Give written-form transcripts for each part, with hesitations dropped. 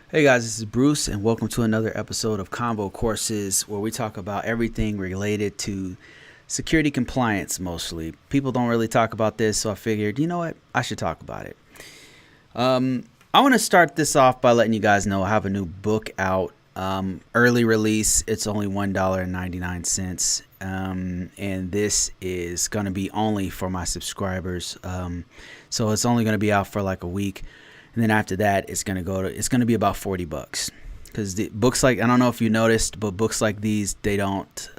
Hey guys, this is Bruce and welcome to another episode of ConvoCourses, where we talk about everything related to security compliance mostly. People don't really talk about this, so I figured, you know what, I should talk about it. I want to start this off by letting you guys know I have a new book out, early release. It's only $1.99, and this is going to be only for my subscribers. So it's only going to be out for like a week. And then after that, it's going to be about $40 because the books, like, I don't know if you noticed, but books like these, they're not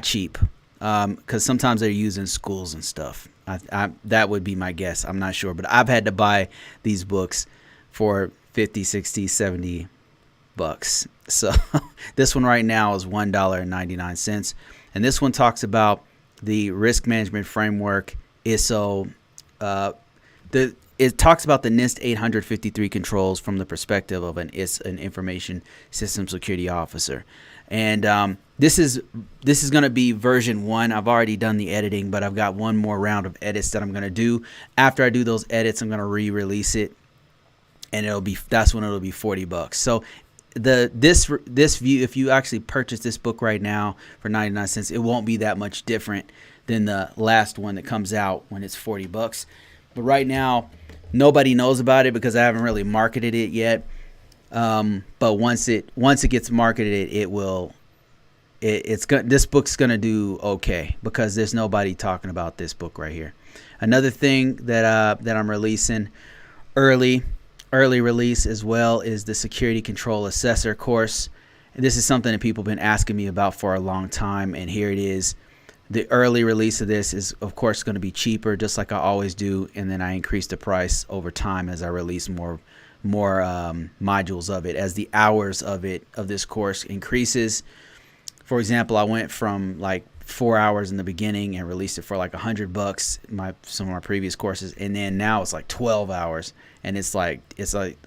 cheap because sometimes they're used in schools and stuff. That would be my guess. I'm not sure, but I've had to buy these books for 50, 60, 70 bucks. So this one right now is $1.99. And this one talks about the risk management framework, ISSO, it talks about the NIST 853 controls from the perspective of an information system security officer. And this is going to be version 1. I've already done the editing, but I've got one more round of edits that I'm going to do. After I do those edits, I'm going to re-release it, and that's when it'll be $40. So this view, if you actually purchase this book right now for 99 cents, it won't be that much different than the last one that comes out when it's $40. But right now, nobody knows about it because I haven't really marketed it yet. But once it gets marketed, this book's gonna do okay because there's nobody talking about this book right here. Another thing that I'm releasing early release as well is the Security Control Assessor course. And this is something that people have been asking me about for a long time, and here it is. The early release of this is, of course, going to be cheaper, just like I always do, and then I increase the price over time as I release more modules of it. As the hours of this course increases, for example, I went from like 4 hours in the beginning and released it for like $100, some of my previous courses, and then now it's like 12 hours, and it's like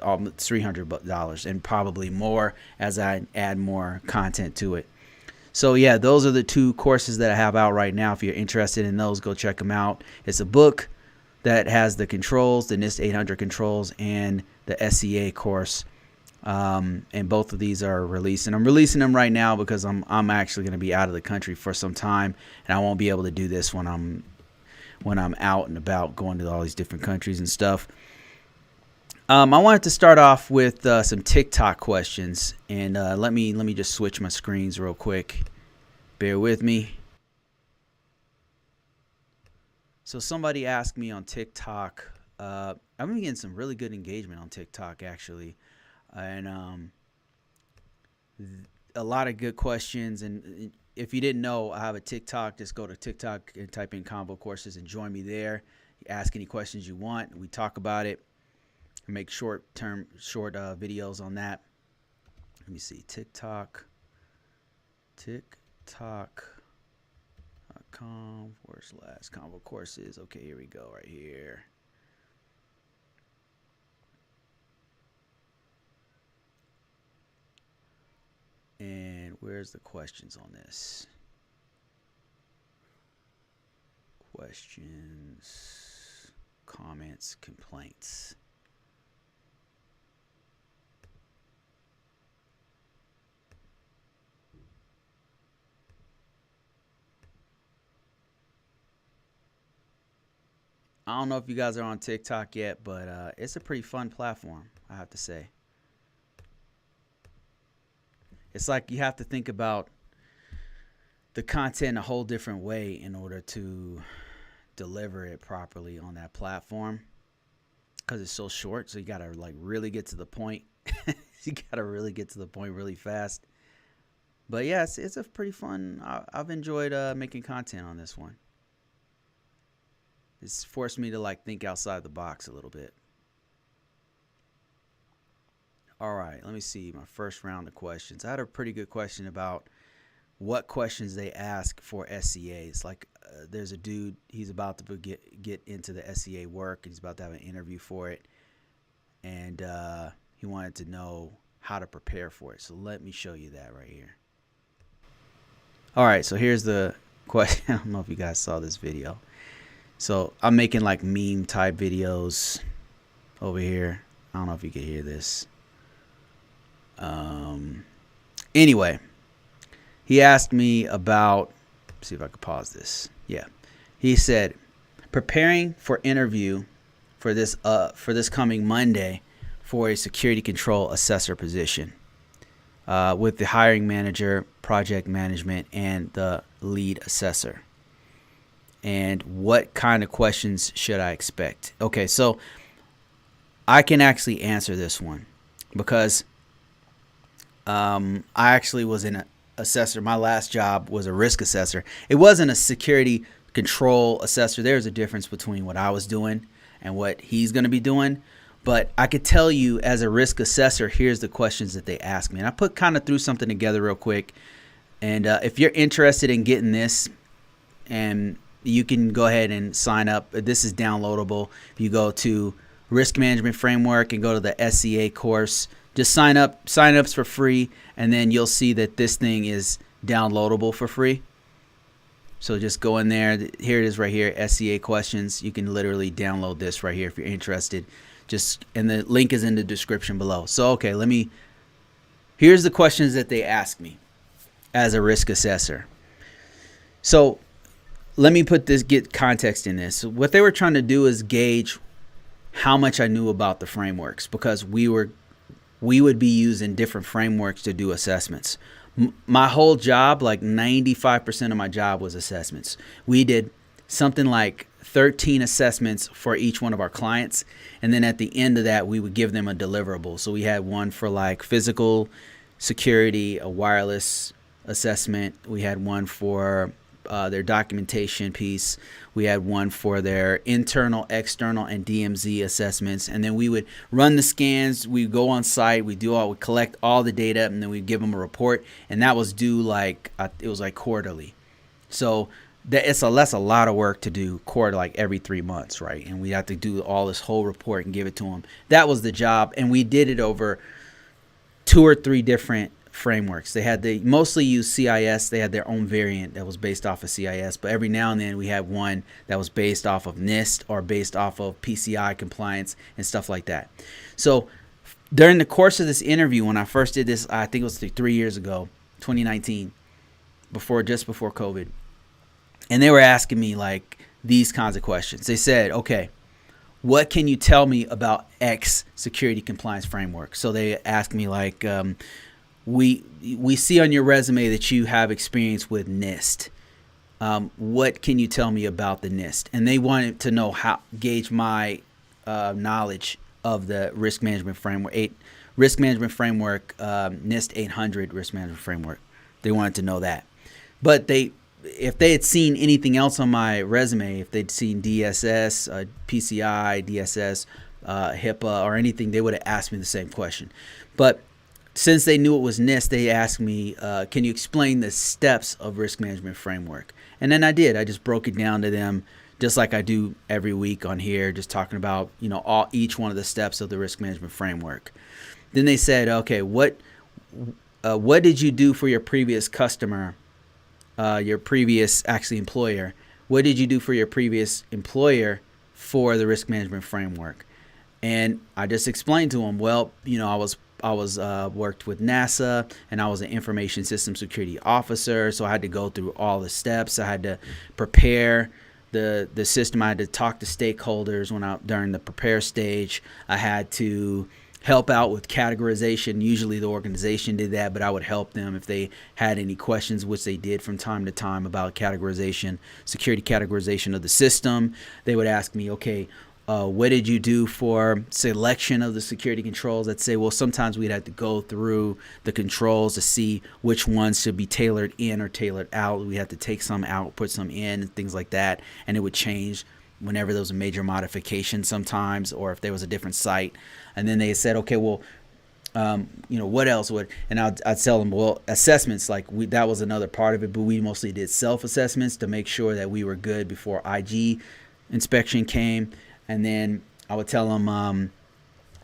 almost $300 and probably more as I add more content to it. So yeah, those are the two courses that I have out right now. If you're interested in those, go check them out. It's a book that has the controls, the NIST 800 controls, and the SCA course. And both of these are released. And I'm releasing them right now because I'm actually going to be out of the country for some time, and I won't be able to do this when I'm out and about going to all these different countries and stuff. I wanted to start off with some TikTok questions, and let me just switch my screens real quick. Bear with me. So somebody asked me on TikTok. I've been getting some really good engagement on TikTok actually, and a lot of good questions. And if you didn't know, I have a TikTok. Just go to TikTok and type in ConvoCourses and join me there. You ask any questions you want. We talk about it. Make short videos on that. Let me see, TikTok.com/ConvoCourses. Okay, here we go, right here. And where's the questions on this? Questions, comments, complaints. I don't know if you guys are on TikTok yet, but it's a pretty fun platform, I have to say. It's like you have to think about the content a whole different way in order to deliver it properly on that platform because it's so short. So you got to like really get to the point. You got to really get to the point really fast. But yeah, it's a pretty fun. I've enjoyed making content on this one. It's forced me to like think outside the box a little bit. All right, let me see my first round of questions. I had a pretty good question about what questions they ask for SCAs. Like there's a dude, he's about to get into the SCA work, and he's about to have an interview for it. And he wanted to know how to prepare for it. So let me show you that right here. All right, so here's the question. I don't know if you guys saw this video. So I'm making like meme type videos over here. I don't know if you can hear this. Anyway, he asked me about, see if I could pause this. Yeah. He said, preparing for interview for this coming Monday for a security control assessor position with the hiring manager, project management, and the lead assessor. And what kind of questions should I expect? Okay, so I can actually answer this one because I actually was an assessor. My last job was a risk assessor. It wasn't a security control assessor. There's a difference between what I was doing and what he's going to be doing. But I could tell you as a risk assessor, here's the questions that they ask me. And I threw something together real quick. And if you're interested in getting this, and you can go ahead and sign up. This is downloadable. If you go to Risk Management Framework and go to the SCA course, just sign up. Sign-up's for free, and then you'll see that this thing is downloadable for free. So just go in there. Here it is right here, SCA questions. You can literally download this right here if you're interested. And the link is in the description below. So, okay, here's the questions that they ask me as a risk assessor. So let me get context in this. So what they were trying to do is gauge how much I knew about the frameworks, because we would be using different frameworks to do assessments. My whole job, like 95% of my job, was assessments. We did something like 13 assessments for each one of our clients. And then at the end of that, we would give them a deliverable. So we had one for like physical security, a wireless assessment. We had one for their documentation piece. We had one for their internal, external, and DMZ assessments. And then we would run the scans. We go on site. We collect all the data, and then we give them a report. And that was due it was like quarterly. So that's a lot of work to do every 3 months, right? And we have to do all this whole report and give it to them. That was the job, and we did it over 2 or 3 different frameworks. They mostly use CIS. They had their own variant that was based off of CIS, but every now and then we had one that was based off of NIST or based off of PCI compliance and stuff like that. So during the course of this interview, when I first did this, I think it was 3 years ago, 2019, just before COVID, and they were asking me like these kinds of questions. They said, okay, what can you tell me about X security compliance framework? So they asked me like, we see on your resume that you have experience with NIST. What can you tell me about the NIST? And they wanted to know gauge my knowledge of the risk management framework, NIST 800 risk management framework. They wanted to know that. But if they had seen anything else on my resume, if they'd seen DSS, PCI, DSS, HIPAA, or anything, they would have asked me the same question. But since they knew it was NIST, they asked me, can you explain the steps of risk management framework? And then I did. I just broke it down to them, just like I do every week on here, just talking about each one of the steps of the risk management framework. Then they said, okay, what did you do for your previous customer? Your previous employer. What did you do for your previous employer for the risk management framework? And I just explained to them, well, I was worked with NASA, and I was an information system security officer. So I had to go through all the steps. I had to prepare the system. I had to talk to stakeholders during the prepare stage. I had to help out with categorization. Usually the organization did that, but I would help them if they had any questions, which they did from time to time about categorization, security categorization of the system. They would ask me, okay, what did you do for selection of the security controls? I'd say, well, sometimes we'd have to go through the controls to see which ones should be tailored in or tailored out. We had to take some out, put some in, and things like that, and it would change whenever there was a major modification sometimes, or if there was a different site. And then they said, okay, well, what else would? And I'd tell them, well, assessments, that was another part of it, but we mostly did self-assessments to make sure that we were good before IG inspection came. And then I would tell them,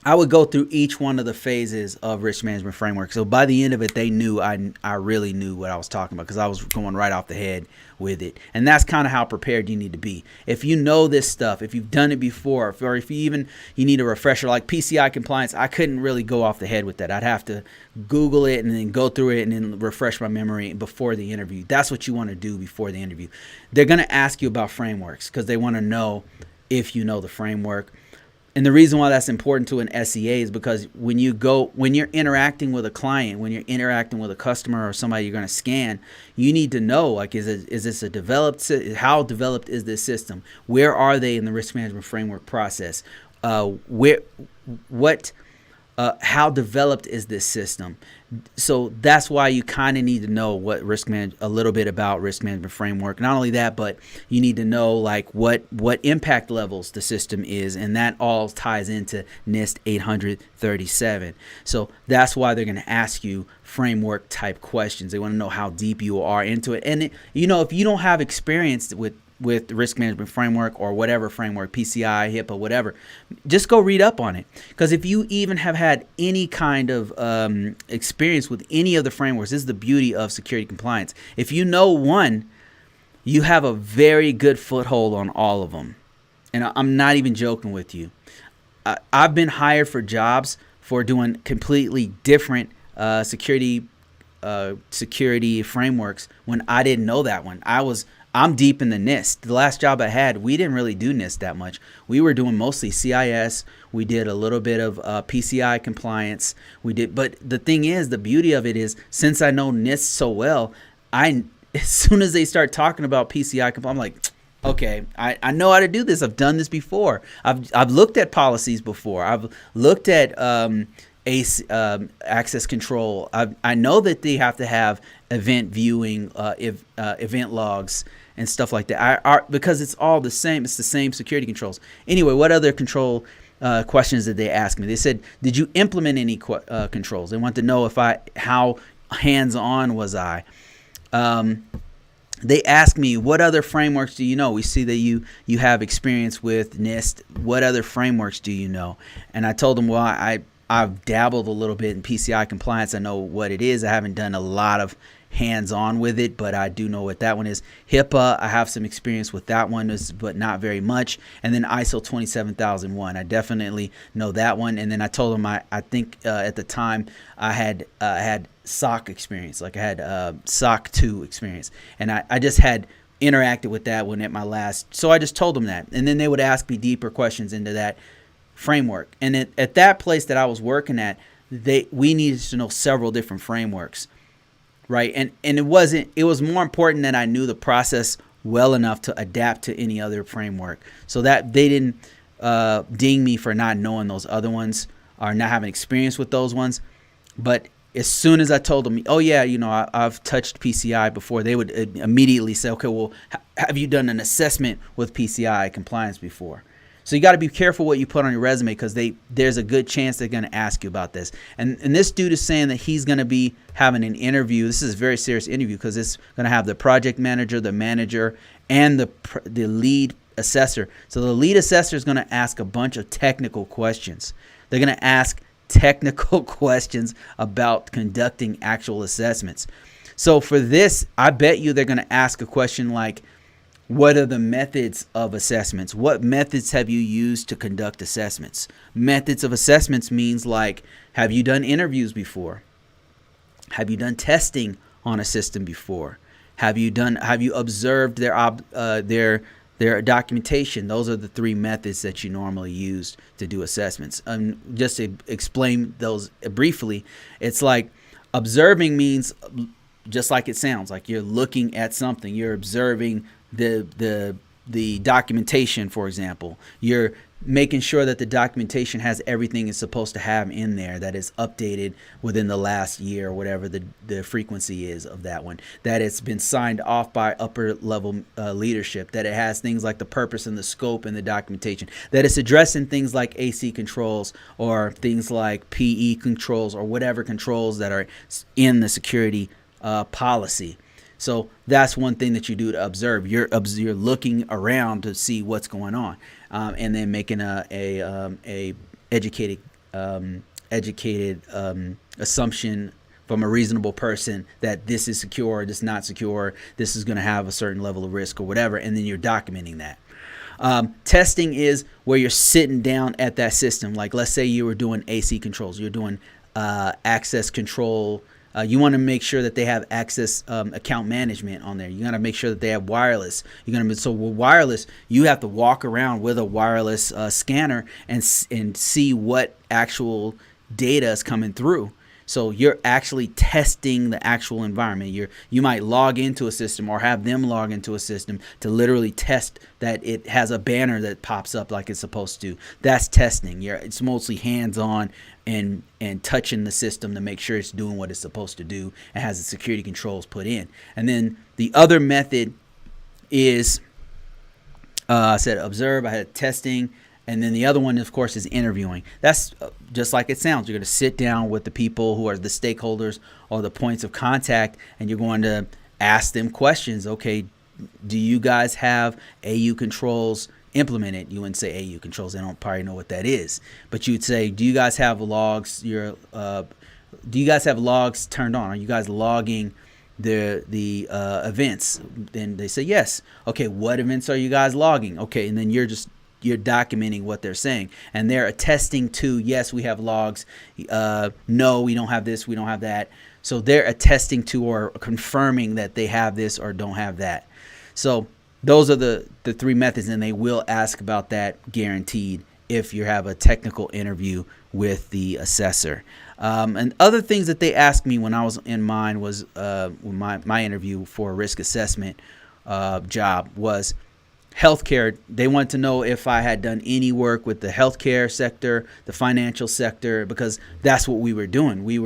I would go through each one of the phases of risk management framework. So by the end of it, they knew I really knew what I was talking about because I was going right off the head with it. And that's kind of how prepared you need to be. If you know this stuff, if you've done it before, or if you need a refresher like PCI compliance, I couldn't really go off the head with that. I'd have to Google it and then go through it and then refresh my memory before the interview. That's what you want to do before the interview. They're going to ask you about frameworks because they want to know if you know the framework. And the reason why that's important to an SCA is because when you're interacting with a client, when you're interacting with a customer or somebody you're going to scan, you need to know, like, is this a developed, how developed is this system? Where are they in the risk management framework process? How developed is this system? So that's why you kind of need to know a little bit about risk management framework. Not only that, but you need to know like what impact levels the system is, and that all ties into NIST 837. So that's why they're going to ask you framework type questions. They want to know how deep you are into it. And if you don't have experience with risk management framework or whatever framework, PCI, HIPAA, whatever, just go read up on it. Because if you even have had any kind of experience with any of the frameworks, this is the beauty of security compliance. If you know one, you have a very good foothold on all of them. And I'm not even joking with you. I've been hired for jobs for doing completely different security frameworks when I didn't know that one. I'm deep in the NIST. The last job I had, we didn't really do NIST that much. We were doing mostly CIS. We did a little bit of PCI compliance. But the thing is, the beauty of it is, since I know NIST so well, as soon as they start talking about PCI compliance, I'm like, okay, I know how to do this. I've done this before. I've looked at policies before. I've looked at access control. I know that they have to have event viewing, event logs, and stuff like that. Because it's all the same. It's the same security controls. Anyway, what other control questions did they ask me? They said, "Did you implement any controls?" They want to know how hands-on was I. They asked me, "What other frameworks do you know? We see that you have experience with NIST. What other frameworks do you know?" And I told them, "Well, I've dabbled a little bit in PCI compliance. I know what it is. I haven't done a lot of hands-on with it, but I do know what that one is. HIPAA, I have some experience with that one, but not very much. And then ISO 27001, I definitely know that one." And then I told them I think at the time I had SOC experience, like I had SOC 2 experience, and I just had interacted with that one at my last. So I just told them that, and then they would ask me deeper questions into that framework. And at that place that I was working at, we needed to know several different frameworks. Right. And it was more important that I knew the process well enough to adapt to any other framework, so that they didn't ding me for not knowing those other ones or not having experience with those ones. But as soon as I told them, "Oh yeah, I've touched PCI before," they would immediately say, "Okay, well, have you done an assessment with PCI compliance before?" So you got to be careful what you put on your resume, because there's a good chance they're going to ask you about this. And this dude is saying that he's going to be having an interview. This is a very serious interview, because it's going to have the project manager, the manager, and the lead assessor. So the lead assessor is going to ask a bunch of technical questions. They're going to ask technical questions about conducting actual assessments. So for this, I bet you they're going to ask a question like, what are the methods of assessments? What methods have you used to conduct assessments? Methods of assessments means like, have you done interviews before? Have you done testing on a system before? Have you observed their documentation? Those are the three methods that you normally use to do assessments. Just to explain those briefly, it's like observing means just like it sounds, like you're looking at something, you're observing the documentation, for example. You're making sure that the documentation has everything it's supposed to have in there, that is updated within the last year, or whatever the frequency is of that one, that it's been signed off by upper level leadership, that it has things like the purpose and the scope in the documentation, that it's addressing things like AC controls or things like PE controls or whatever controls that are in the security policy. So that's one thing that you do to observe. You're looking around to see what's going on, and then making a educated educated assumption from a reasonable person that this is secure, or this is not secure, this is going to have a certain level of risk or whatever, and then you're documenting that. Testing is where you're sitting down at that system. Like, let's say you were doing AC controls, you're doing access control. You want to make sure that they have access account management on there. You got to make sure that they have wireless. So with wireless, you have to walk around with a wireless scanner and see what actual data is coming through. So you're actually testing the actual environment. You might log into a system or have them log into a system to literally test that it has a banner that pops up like it's supposed to. That's testing. It's mostly hands-on and touching the system to make sure it's doing what it's supposed to do and has the security controls put in. And then the other method is, I said observe, I had testing. And then the other one, of course, is interviewing. That's just like it sounds. You're going to sit down with the people who are the stakeholders or the points of contact, and you're going to ask them questions. Okay, do you guys have AU controls implemented? You wouldn't say AU controls. They don't probably know what that is. But you'd say, do you guys have logs? Do you guys have logs turned on? Are you guys logging the events? Then they say yes. Okay, what events are you guys logging? Okay, and then you're documenting what they're saying, and they're attesting to, yes, we have logs, no, we don't have this, we don't have that. So they're attesting to or confirming that they have this or don't have that. So those are the three methods, and they will ask about that guaranteed if you have a technical interview with the assessor. And other things that they asked me when I was in mine was my interview for a risk assessment job was healthcare. They wanted to know if I had done any work with the healthcare sector, the financial sector, because that's what we were doing. We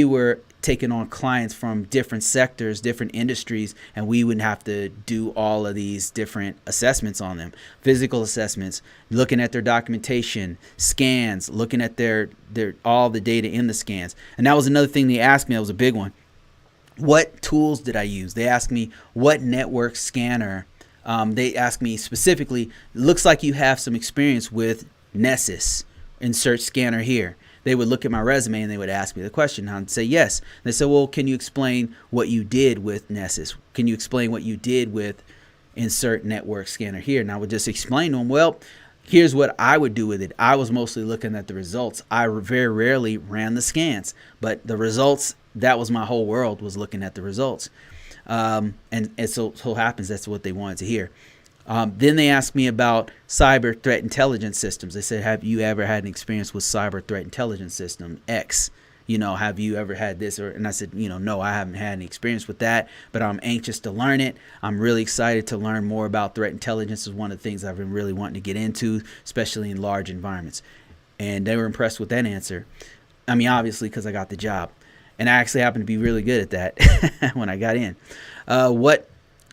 were taking on clients from different sectors, different industries, and we would have to do all of these different assessments on them. Physical assessments, looking at their documentation, scans, looking at their all the data in the scans. And that was another thing they asked me. That was a big one. What tools did I use? They asked me what network scanner. They asked me specifically, looks like you have some experience with Nessus. Insert scanner here. They would look at my resume and they would ask me the question. I'd say yes. They said, well, can you explain what you did with Nessus? Can you explain what you did with insert network scanner here? And I would just explain to them, well, here's what I would do with it. I was mostly looking at the results. I very rarely ran the scans, but the results, that was my whole world, was looking at the results. And it so happens that's what they wanted to hear. Then they asked me about cyber threat intelligence systems. They said, have you ever had an experience with cyber threat intelligence system X? Have you ever had this? And I said, no, I haven't had any experience with that, but I'm anxious to learn it. I'm really excited to learn more about threat intelligence. Is one of the things I've been really wanting to get into, especially in large environments. And they were impressed with that answer. I mean, obviously, because I got the job. And I actually happened to be really good at that when I got in.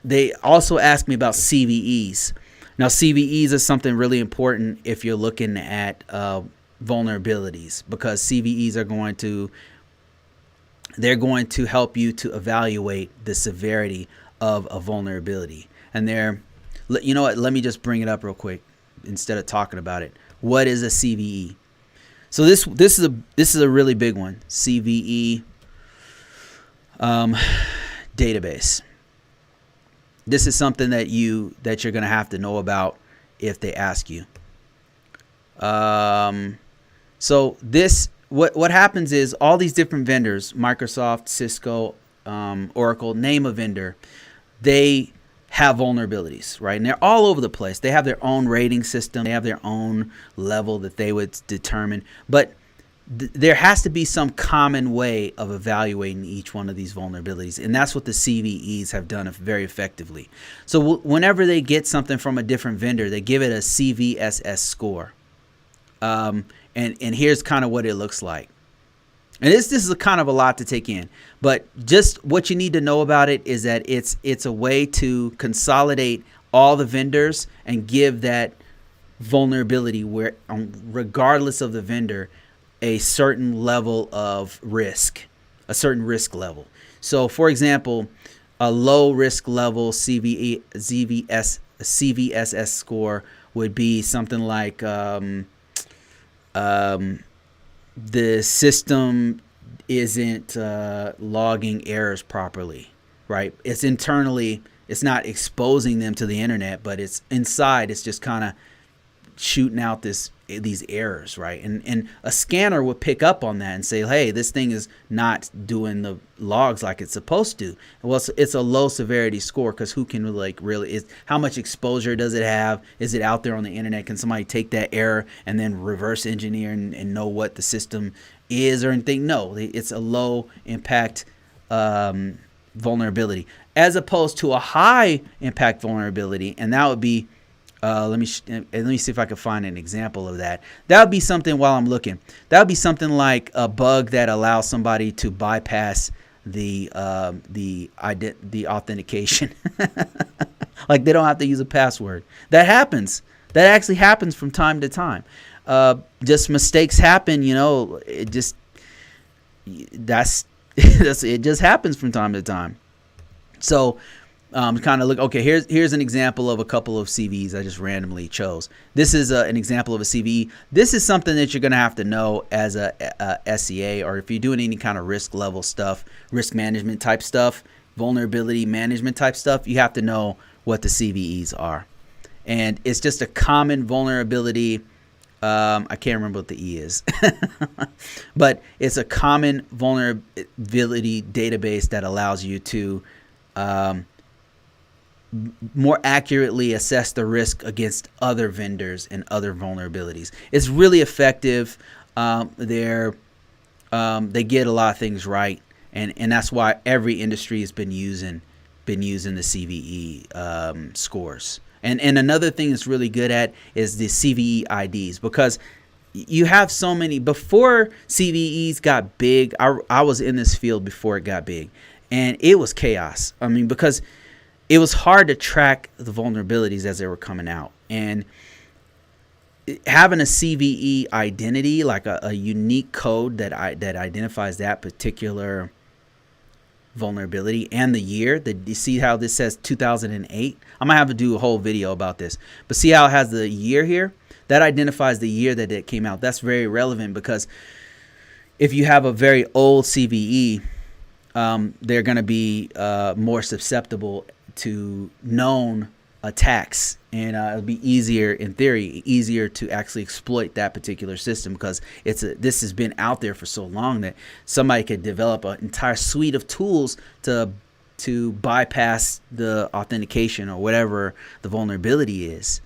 They also asked me about CVEs. Now, CVEs is something really important if you're looking at vulnerabilities, because CVEs are going to help you to evaluate the severity of a vulnerability. And you know what? Let me just bring it up real quick instead of talking about it. What is a CVE? So this is a really big one. CVE database. This is something that you're going to have to know about if they ask you. So what happens is all these different vendors, Microsoft, Cisco, Oracle, name a vendor, they have vulnerabilities, right? And they're all over the place. They have their own rating system. They have their own level that they would determine. But there has to be some common way of evaluating each one of these vulnerabilities. And that's what the CVEs have done very effectively. So whenever they get something from a different vendor, they give it a CVSS score. And here's kind of what it looks like. And this is kind of a lot to take in. But just what you need to know about it is that it's a way to consolidate all the vendors and give that vulnerability where, regardless of the vendor, a certain level of risk, a certain risk level. So, for example, a low risk level CVSS score would be something like the system isn't logging errors properly, right? It's internally, it's not exposing them to the internet, but it's inside, it's just kind of shooting out these errors, right? And a scanner would pick up on that and say, hey, this thing is not doing the logs like it's supposed to. Well, it's a low severity score, because who can really how much exposure does it have? Is it out there on the internet? Can somebody take that error and then reverse engineer and know what the system is or anything? No, it's a low impact vulnerability, as opposed to a high impact vulnerability, and that would be let me see if I can find an example of that. That would be something, while I'm looking, that would be something like a bug that allows somebody to bypass the authentication. Like they don't have to use a password. That happens. That actually happens from time to time. Just mistakes happen, it just it just happens from time to time. So kind of look, okay, here's an example of a couple of CVEs I just randomly chose. This is an example of a CVE. This is something that you're going to have to know as a SCA, or if you're doing any kind of risk level stuff, risk management type stuff, vulnerability management type stuff, you have to know what the CVEs are. And it's just a common vulnerability. I can't remember what the E is, but it's a common vulnerability database that allows you to more accurately assess the risk against other vendors and other vulnerabilities. It's really effective. They get a lot of things right, and that's why every industry has been using the CVE scores. And another thing it's really good at is the CVE IDs, because you have so many. Before CVEs got big, I was in this field before it got big, and it was chaos. I mean, because it was hard to track the vulnerabilities as they were coming out. And having a CVE identity, like a unique code that identifies that particular vulnerability and the year, you see how this says 2008? I'm going to have to do a whole video about this. But see how it has the year here? That identifies the year that it came out. That's very relevant, because if you have a very old CVE, they're going to be more susceptible to known attacks, and it'll be easier, in theory, to actually exploit that particular system, because this has been out there for so long that somebody could develop an entire suite of tools to bypass the authentication or whatever the vulnerability is.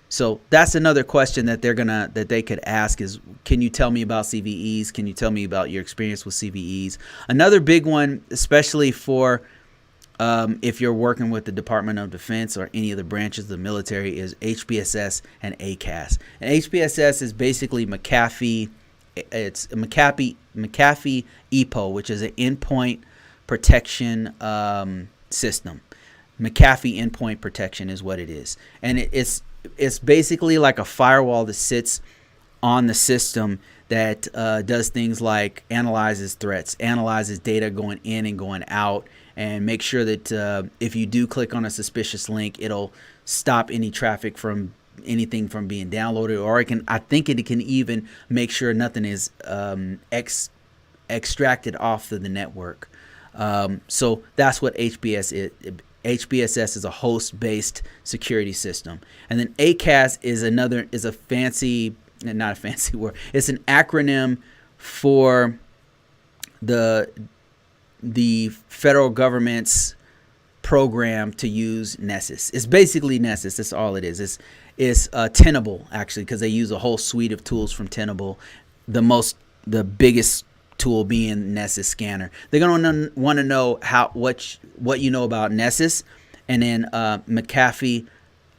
So that's another question that they could ask is, can you tell me about CVEs? Can you tell me about your experience with CVEs? Another big one, especially for if you're working with the Department of Defense or any of the branches of the military, is HPSS and ACAS. And HPSS is basically McAfee. It's a McAfee EPO, which is an endpoint protection system. McAfee endpoint protection is what it is, and it's basically like a firewall that sits on the system that does things like analyzes threats, analyzes data going in and going out, and make sure that if you do click on a suspicious link, it'll stop any traffic from anything from being downloaded, or I think it can even make sure nothing is extracted off of the network. So that's what HPS is. HPSS is a host-based security system, and then ACAS is a fancy, not a fancy word. It's an acronym for the federal government's program to use Nessus. It's basically Nessus. That's all it is. It's Tenable, actually, because they use a whole suite of tools from Tenable. The biggest tool being Nessus Scanner. They're going to want to know what you know about Nessus, and then McAfee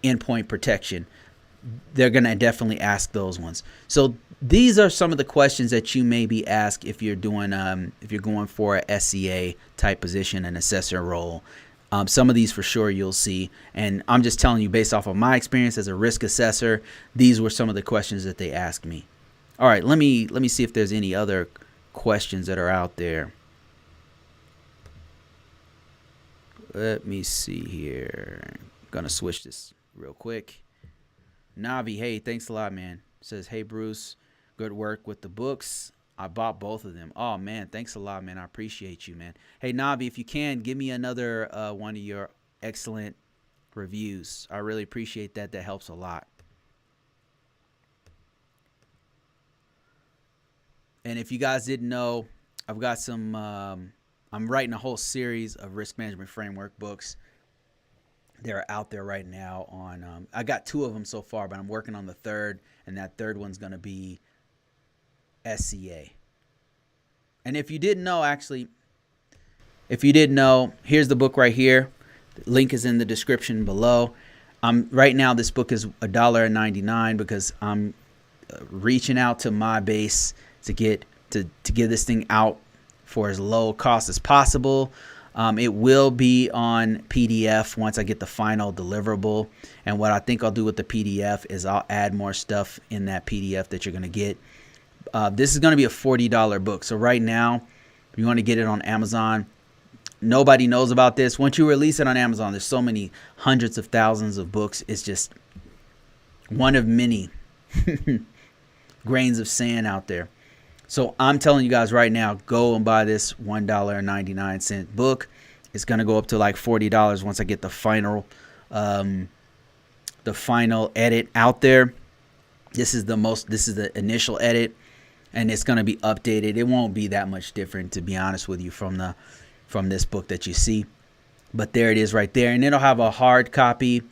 endpoint protection. They're going to definitely ask those ones. So these are some of the questions that you may be asked if you're doing if you're going for a SCA type position, an assessor role. Some of these for sure you'll see, and I'm just telling you based off of my experience as a risk assessor, these were some of the questions that they asked me. All right, let me see if there's any other questions that are out there. Let me see here. I'm gonna switch this real quick. Navi, hey, thanks a lot, man. Says, hey Bruce, good work with the books. I bought both of them. Oh man, thanks a lot, man. I appreciate you, man. Hey Nabi, if you can, give me another one of your excellent reviews. I really appreciate that. That helps a lot. And if you guys didn't know, I've got some, I'm writing a whole series of risk management framework books. They're out there right now on, I got 2 of them so far, but I'm working on the 3rd, and that 3rd one's going to be SCA. And if you didn't know, actually, if you didn't know, here's the book right here. The link is in the description below. Right now, this book is $1.99 because I'm reaching out to my base to get this thing out for as low cost as possible. It will be on PDF once I get the final deliverable. And what I think I'll do with the PDF is I'll add more stuff in that PDF that you're going to get. This is going to be a $40 book. So right now, if you want to get it on Amazon, nobody knows about this. Once you release it on Amazon, there's so many hundreds of thousands of books. It's just one of many grains of sand out there. So I'm telling you guys right now, go and buy this $1.99 book. It's going to go up to like $40 once I get the final edit out there. This is the initial edit, and it's going to be updated. It won't be that much different, to be honest with you, from this book that you see. But there it is right there, and it'll have a hard copy.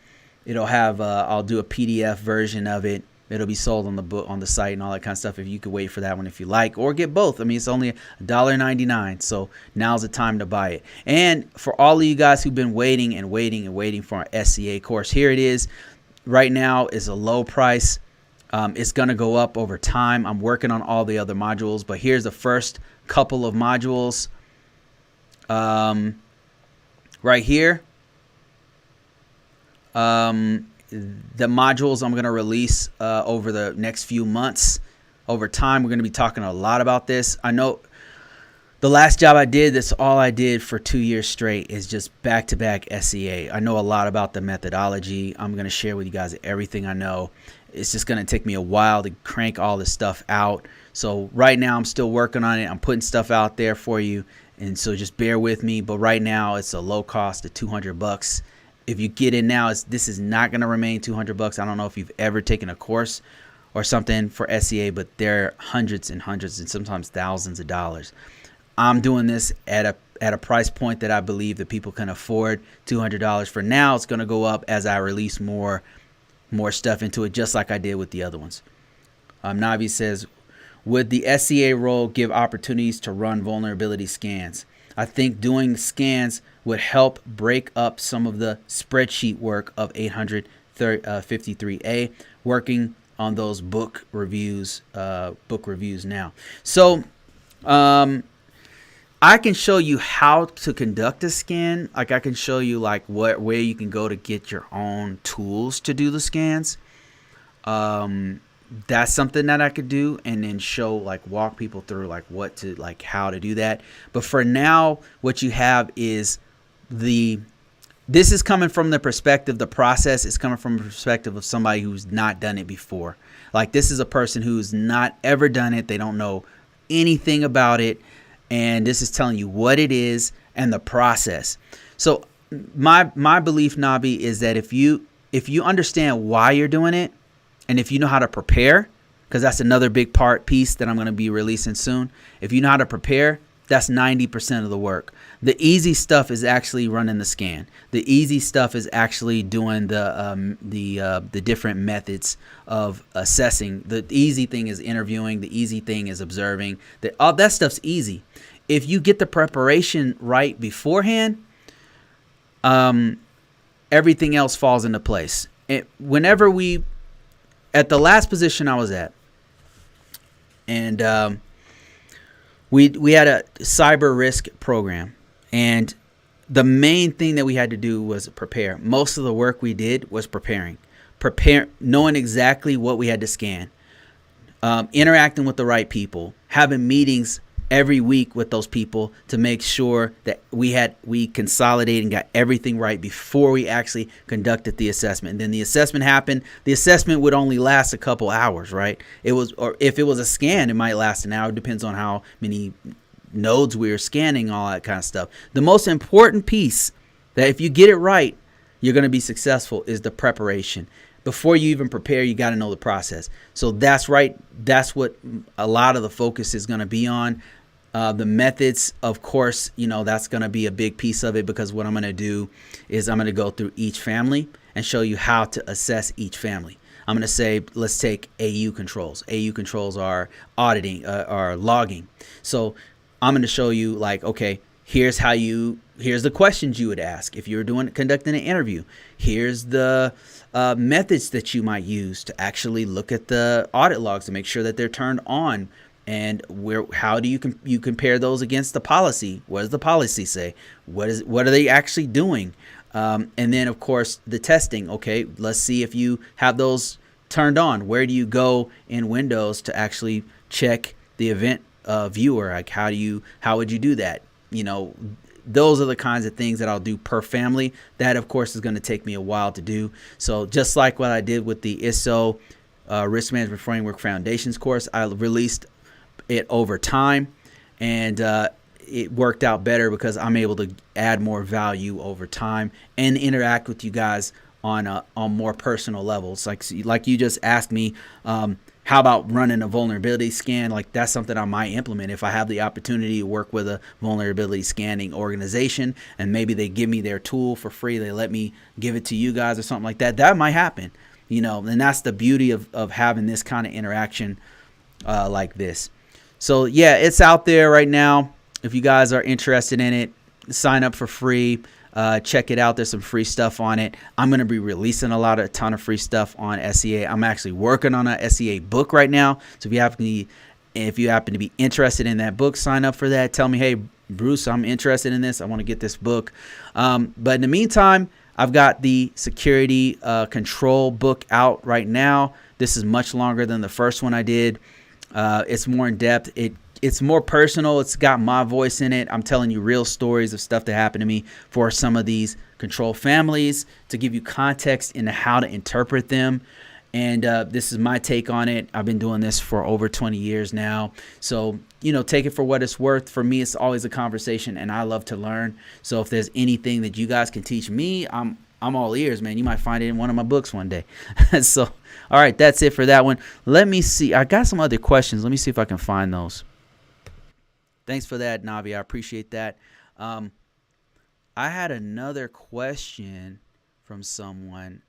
It'll have I'll do a PDF version of it. It'll be sold on the site and all that kind of stuff. If you could wait for that one if you like, or get both. I mean, it's only $1.99, so now's the time to buy it. And for all of you guys who've been waiting for our SCA course, here it is. Right now is a low price. It's going to go up over time. I'm working on all the other modules, but here's the first couple of modules right here. The modules I'm going to release over the next few months. Over time, we're going to be talking a lot about this. I know the last job I did, that's all I did for 2 years straight, is just back-to-back SCA. I know a lot about the methodology. I'm going to share with you guys everything I know. It's just going to take me a while to crank all this stuff out. So right now, I'm still working on it. I'm putting stuff out there for you, and so just bear with me. But right now, it's a low cost of $200. If you get in now, this is not going to remain $200. I don't know if you've ever taken a course or something for SCA, but they're hundreds and hundreds and sometimes thousands of dollars. I'm doing this at a price point that I believe that people can afford. $200 for now. It's going to go up as I release more stuff into it, just like I did with the other ones. Navi says, would the SCA role give opportunities to run vulnerability scans? I think doing scans would help break up some of the spreadsheet work of 853A, working on those book reviews now. So I can show you how to conduct a scan. Like I can show you like where you can go to get your own tools to do the scans. That's something that I could do, and then walk people through how to do that. But for now, what you have is this is coming from the perspective, the process is coming from the perspective of somebody who's not done it before. Like this is a person who's not ever done it. They don't know anything about it. And this is telling you what it is and the process. So my belief, Nabi, is that if you understand why you're doing it, and if you know how to prepare, because that's another big piece that I'm going to be releasing soon. If you know how to prepare, that's 90% of the work. The easy stuff is actually running the scan. The easy stuff is actually doing the different methods of assessing. The easy thing is interviewing. The easy thing is observing. All that stuff's easy. If you get the preparation right beforehand, everything else falls into place. At the last position I was at, and we had a cyber risk program, and the main thing that we had to do was prepare. Most of the work we did was knowing exactly what we had to scan, interacting with the right people, having meetings every week with those people to make sure that we consolidated and got everything right before we actually conducted the assessment. And then the assessment happened. The assessment would only last a couple hours, right? Or if it was a scan, it might last an hour. It depends on how many nodes we were scanning, all that kind of stuff. The most important piece that if you get it right, you're going to be successful is the preparation. Before you even prepare, you got to know the process. So that's right. That's what a lot of the focus is going to be on. The methods, of course, that's going to be a big piece of it, because what I'm going to do is I'm going to go through each family and show you how to assess each family. I'm going to say, let's take AU controls. AU controls are auditing, are logging. So I'm going to show you, like, okay, here's the questions you would ask if you were conducting an interview. Here's the methods that you might use to actually look at the audit logs to make sure that they're turned on. And how do you compare those against the policy? What does the policy say? What are they actually doing? And then, of course, the testing. Okay, let's see if you have those turned on. Where do you go in Windows to actually check the event viewer? Like, how would you do that? Those are the kinds of things that I'll do per family. That, of course, is going to take me a while to do. So just like what I did with the ISSO Risk Management Framework Foundations course, I released it over time, and it worked out better because I'm able to add more value over time and interact with you guys on more personal levels. Like you just asked me, how about running a vulnerability scan? Like, that's something I might implement if I have the opportunity to work with a vulnerability scanning organization, and maybe they give me their tool for free. They let me give it to you guys or something like that. That might happen, and that's the beauty of having this kind of interaction like this. So yeah, it's out there right now. If you guys are interested in it, sign up for free. Check it out. There's some free stuff on it. I'm going to be releasing a ton of free stuff on SCA. I'm actually working on a SCA book right now. So if you happen to be interested in that book, sign up for that. Tell me, hey, Bruce, I'm interested in this. I want to get this book. But in the meantime, I've got the security control book out right now. This is much longer than the first one I did. It's more in depth. It's more personal. It's got my voice in it. I'm telling you real stories of stuff that happened to me for some of these control families to give you context into how to interpret them. And this is my take on it. I've been doing this for over 20 years now. So, take it for what it's worth. For me, it's always a conversation, and I love to learn. So if there's anything that you guys can teach me, I'm all ears, man. You might find it in one of my books one day. So, all right, that's it for that one. Let me see. I got some other questions. Let me see if I can find those. Thanks for that, Navi. I appreciate that. I had another question from someone,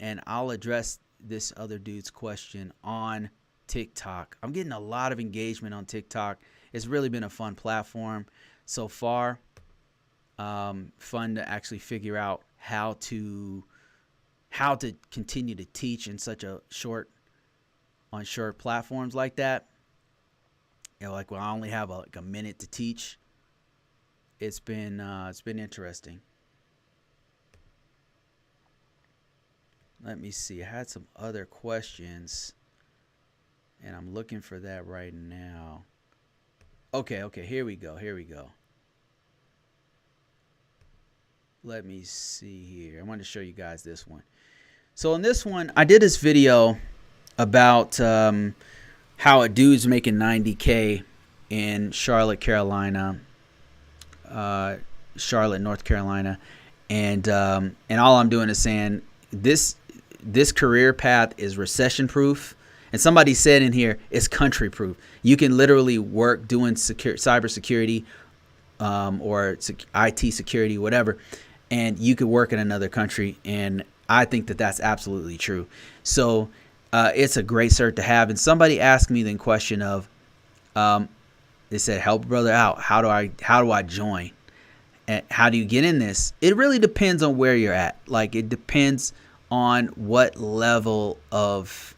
and I'll address this other dude's question on TikTok. I'm getting a lot of engagement on TikTok. It's really been a fun platform so far. Fun to actually figure out how to continue to teach in such a short platforms like that. Like when I only have a minute to teach. It's been interesting. Let me see. I had some other questions, and I'm looking for that right now. Okay, here we go. Let me see here. I want to show you guys this one. So in this one, I did this video about how a dude's making $90K in Charlotte, North Carolina, and all I'm doing is saying this career path is recession proof. And somebody said in here, it's country proof. You can literally work doing cybersecurity or IT security, whatever, and you could work in another country. And I think that that's absolutely true. So it's a great cert to have. And somebody asked me the question of, they said, help a brother out. How do I join? And how do you get in this? It really depends on where you're at. Like, it depends on what level of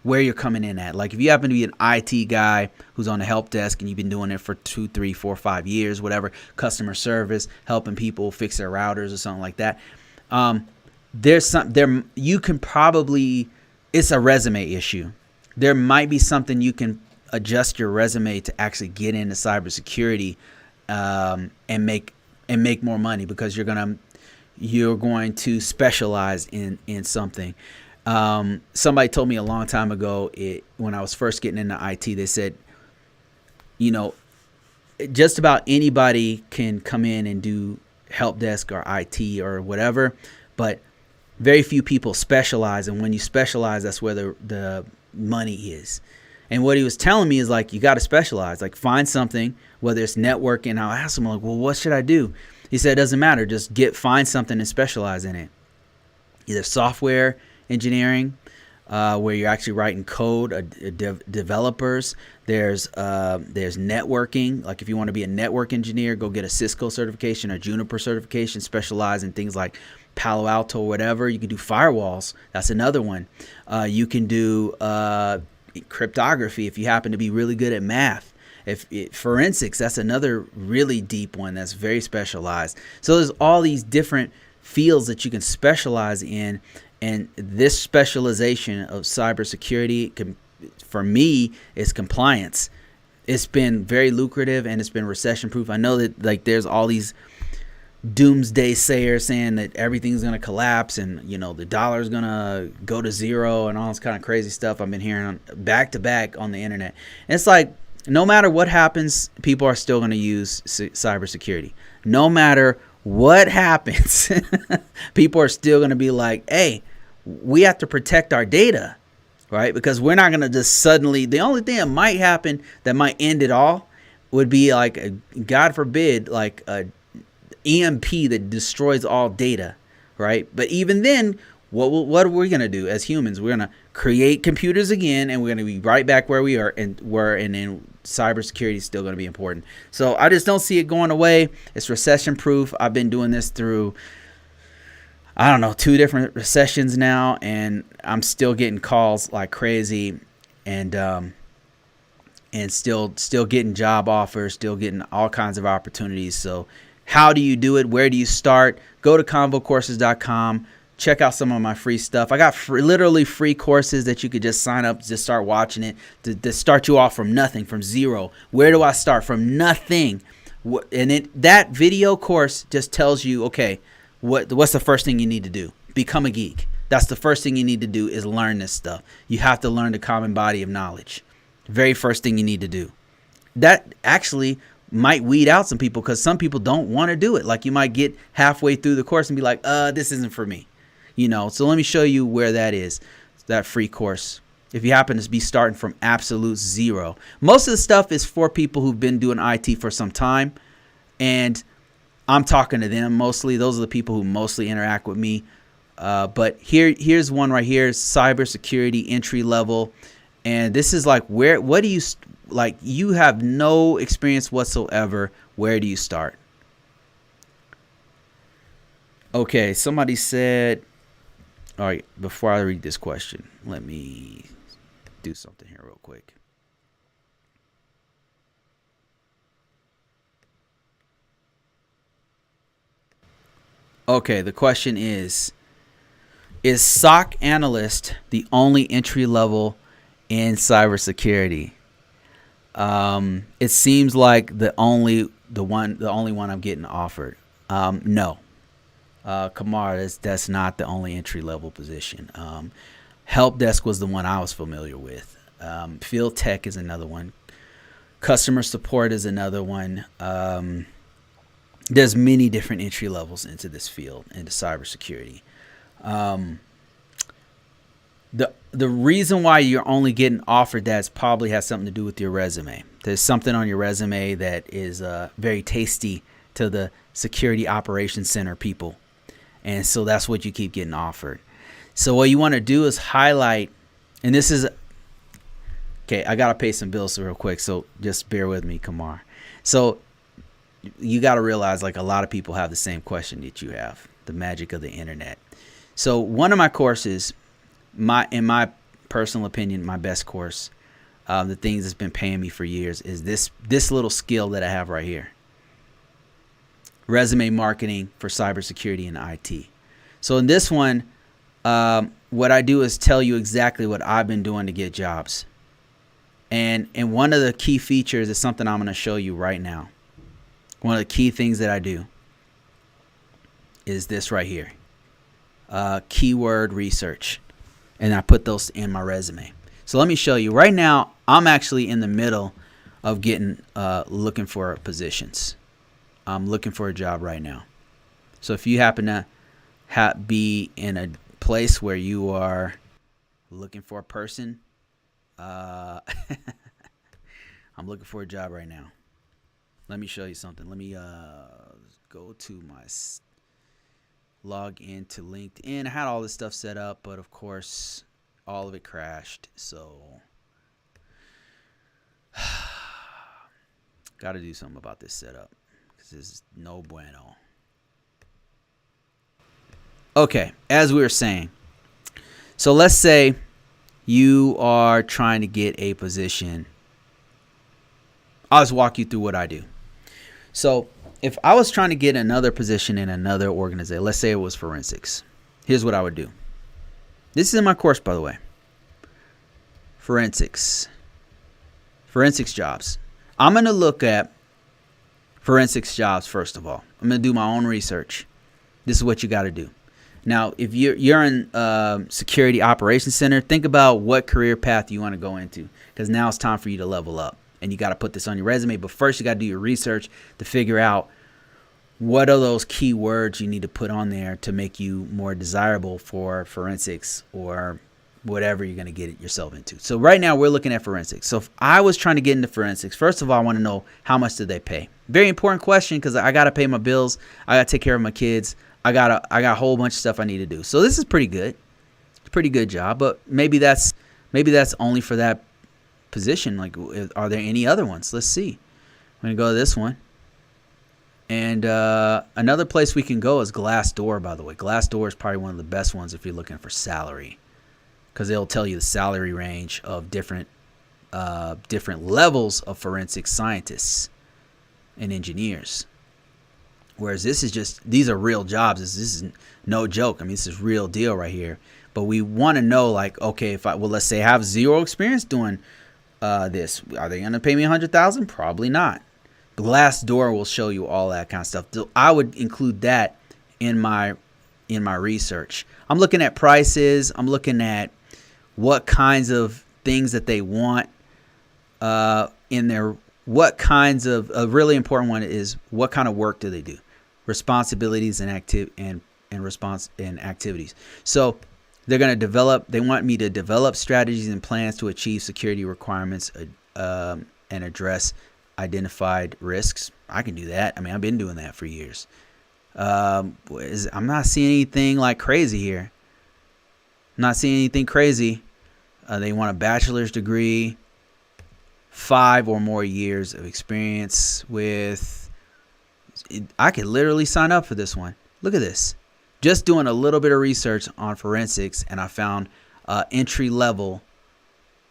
where you're coming in at. Like, if you happen to be an IT guy who's on the help desk and you've been doing it for 2, 3, 4, 5 years, whatever, customer service, helping people fix their routers or something like that, you can probably, it's a resume issue. There might be something you can adjust your resume to actually get into cybersecurity and make more money, because you're going to specialize in something. Somebody told me a long time ago, when I was first getting into IT, they said, just about anybody can come in and do help desk or IT or whatever, but very few people specialize. And when you specialize, that's where the money is. And what he was telling me is, like, you got to specialize, like find something, whether it's networking. I asked him, like, well, what should I do? He said, it doesn't matter. Just find something and specialize in it. Either software engineering, where you're actually writing code, developers. There's networking. Like if you want to be a network engineer, go get a Cisco certification or Juniper certification, specialize in things like Palo Alto or whatever. You can do firewalls. That's another one. You can do cryptography if you happen to be really good at math. Forensics, that's another really deep one that's very specialized. So there's all these different fields that you can specialize in. And this specialization of cybersecurity, for me, is compliance. It's been very lucrative and it's been recession proof. I know that, like, there's all these doomsday sayers saying that everything's going to collapse and, the dollar's going to go to zero and all this kind of crazy stuff I've been hearing back to back on the internet. And it's like, no matter what happens, people are still going to use cybersecurity. No matter what happens, people are still going to be like, hey, we have to protect our data, right? Because we're not going to just suddenly, the only thing that might happen that might end it all would be like, God forbid, like a EMP that destroys all data, right? But even then, what are we going to do as humans? We're going to create computers again, and we're going to be right back where we are, and then cybersecurity is still going to be important. So I just don't see it going away. It's recession proof. I've been doing this through, 2 different recessions now, and I'm still getting calls like crazy, and still getting job offers, still getting all kinds of opportunities. So how do you do it? Where do you start? Go to ConvoCourses.com. Check out some of my free stuff. I got literally free courses that you could just sign up, just start watching it, to start you off from nothing, from zero. Where do I start? From nothing. And that video course just tells you, okay, what's the first thing you need to do? Become a geek. That's the first thing you need to do, is learn this stuff. You have to learn the common body of knowledge. Very first thing you need to do. That actually might weed out some people, because some people don't want to do it. Like, you might get halfway through the course and be like, this isn't for me. So let me show you where that is, that free course. If you happen to be starting from absolute zero. Most of the stuff is for people who've been doing IT for some time, and I'm talking to them mostly. Those are the people who mostly interact with me. But here's one right here, cybersecurity entry level. And this is like, what do you, like, you have no experience whatsoever. Where do you start? Okay, somebody said, all right, before I read this question, let me do something here real quick. Okay, the question is SOC analyst the only entry level in cybersecurity? It seems like the only one I'm getting offered. No. Kamar, that's not the only entry level position. Help desk was the one I was familiar with. Field tech is another one. Customer support is another one. There's many different entry levels into this field, into cybersecurity. The reason why you're only getting offered that probably has something to do with your resume. There's something on your resume that is very tasty to the security operations center people. And so that's what you keep getting offered. So what you want to do is highlight, and this is, okay, I got to pay some bills real quick, so just bear with me, Kamar. So you got to realize, like, a lot of people have the same question that you have, the magic of the internet. So one of my courses, in my personal opinion, my best course, the things that's been paying me for years, is this little skill that I have right here. Resume marketing for cybersecurity and IT. So in this one, what I do is tell you exactly what I've been doing to get jobs. And one of the key features is something I'm going to show you right now. One of the key things that I do is this right here. Keyword research. And I put those in my resume. So let me show you. Right now, I'm actually in the middle of looking for positions. I'm looking for a job right now. So if you happen to be in a place where you are looking for a person, I'm looking for a job right now. Let me show you something. Let me go to my log into LinkedIn. I had all this stuff set up, but of course, all of it crashed. So, got to do something about this setup because this is no bueno. Okay, as we were saying, so let's say you are trying to get a position. I'll just walk you through what I do. So if I was trying to get another position in another organization, let's say it was forensics, here's what I would do. This is in my course, by the way. Forensics jobs. I'm going to look at forensics jobs first of all. I'm going to do my own research. This is what you got to do. Now, if you're in security operations center, think about what career path you want to go into, because now it's time for you to level up. And you got to put this on your resume. But first, you got to do your research to figure out what are those key words you need to put on there to make you more desirable for forensics or whatever you're going to get yourself into. So right now, we're looking at forensics. So if I was trying to get into forensics, first of all, I want to know how much do they pay? Very important question, because I got to pay my bills. I got to take care of my kids. I got a whole bunch of stuff I need to do. So this is pretty good. It's a pretty good job. But maybe that's only for that position. Like, are there any other ones? Let's see. I'm going to go to this one. And another place we can go is Glassdoor, by the way. Glassdoor is probably one of the best ones if you're looking for salary, because they'll tell you the salary range of different levels of forensic scientists and engineers. Whereas these are real jobs. This is no joke. I mean, this is real deal right here. But we want to know, like, okay, let's say I have zero experience doing this. Are they going to pay me $100,000? Probably not. Glassdoor will show you all that kind of stuff. So I would include that in my research. I'm looking at prices. I'm looking at what kinds of things that they want in their. What kinds of a really important one is what kind of work do they do? Responsibilities and activities. So they're going to develop. They want me to develop strategies and plans to achieve security requirements and address identified risks. I can do that. I mean, I've been doing that for years. I'm not seeing anything like crazy here. I'm not seeing anything crazy. They want a bachelor's degree, 5 or more years of experience with. I could literally sign up for this one. Look at this. Just doing a little bit of research on forensics, and I found entry level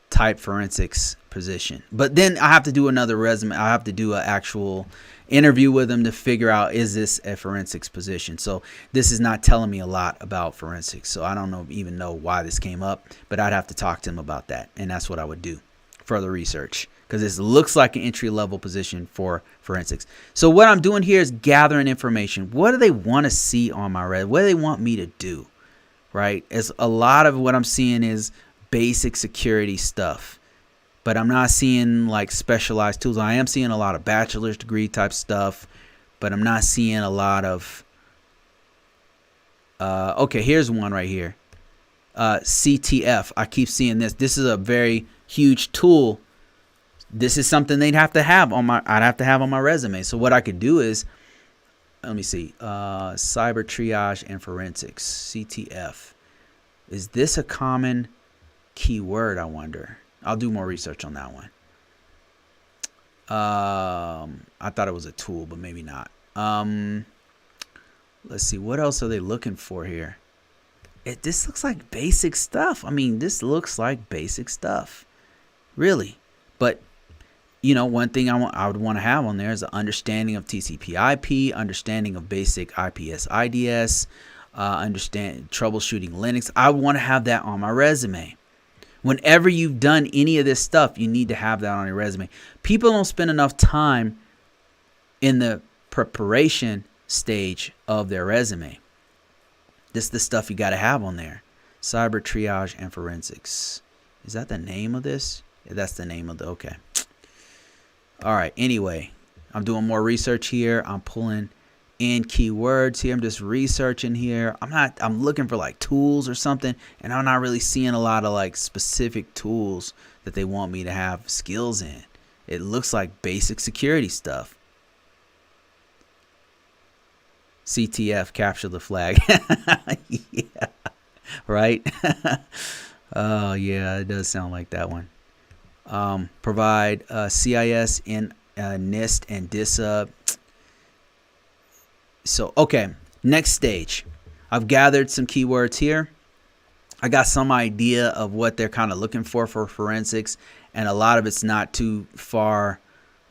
type forensics position. But then I have to do another resume. I have to do an actual interview with them to figure out, is this a forensics position? So this is not telling me a lot about forensics. So I don't even know why this came up, but I'd have to talk to them about that. And that's what I would do. Further research, because this looks like an entry level position for forensics. So what I'm doing here is gathering information. What do they want to see on my resume? What do they want me to do? Right? As a lot of what I'm seeing is basic security stuff, but I'm not seeing like specialized tools. I am seeing a lot of bachelor's degree type stuff, but I'm not seeing a lot of. Okay, here's one right here. CTF. I keep seeing this. This is a very huge tool. This is something I'd have to have on my resume. So what I could do is, let me see, cyber triage and forensics, CTF. Is this a common keyword? I wonder. I'll do more research on that one. I thought it was a tool, but maybe not. Let's see, what else are they looking for here? This looks like basic stuff. I mean, this looks like basic stuff. Really. But, you know, one thing I would want to have on there is an understanding of TCP/IP, understanding of basic IPS/IDS, understand troubleshooting Linux. I want to have that on my resume. Whenever you've done any of this stuff, you need to have that on your resume. People don't spend enough time in the preparation stage of their resume. This is the stuff you got to have on there. Cyber triage and forensics. Is that the name of this? Yeah, that's the name of the, okay. All right. Anyway, I'm doing more research here. I'm pulling in keywords here. I'm just researching here. I'm looking for like tools or something, and I'm not really seeing a lot of like specific tools that they want me to have skills in. It looks like basic security stuff. CTF, capture the flag. Yeah, right? Oh, yeah, it does sound like that one. Provide CIS in NIST and DISA. So, okay, next stage. I've gathered some keywords here. I got some idea of what they're kind of looking for forensics, and a lot of it's not too far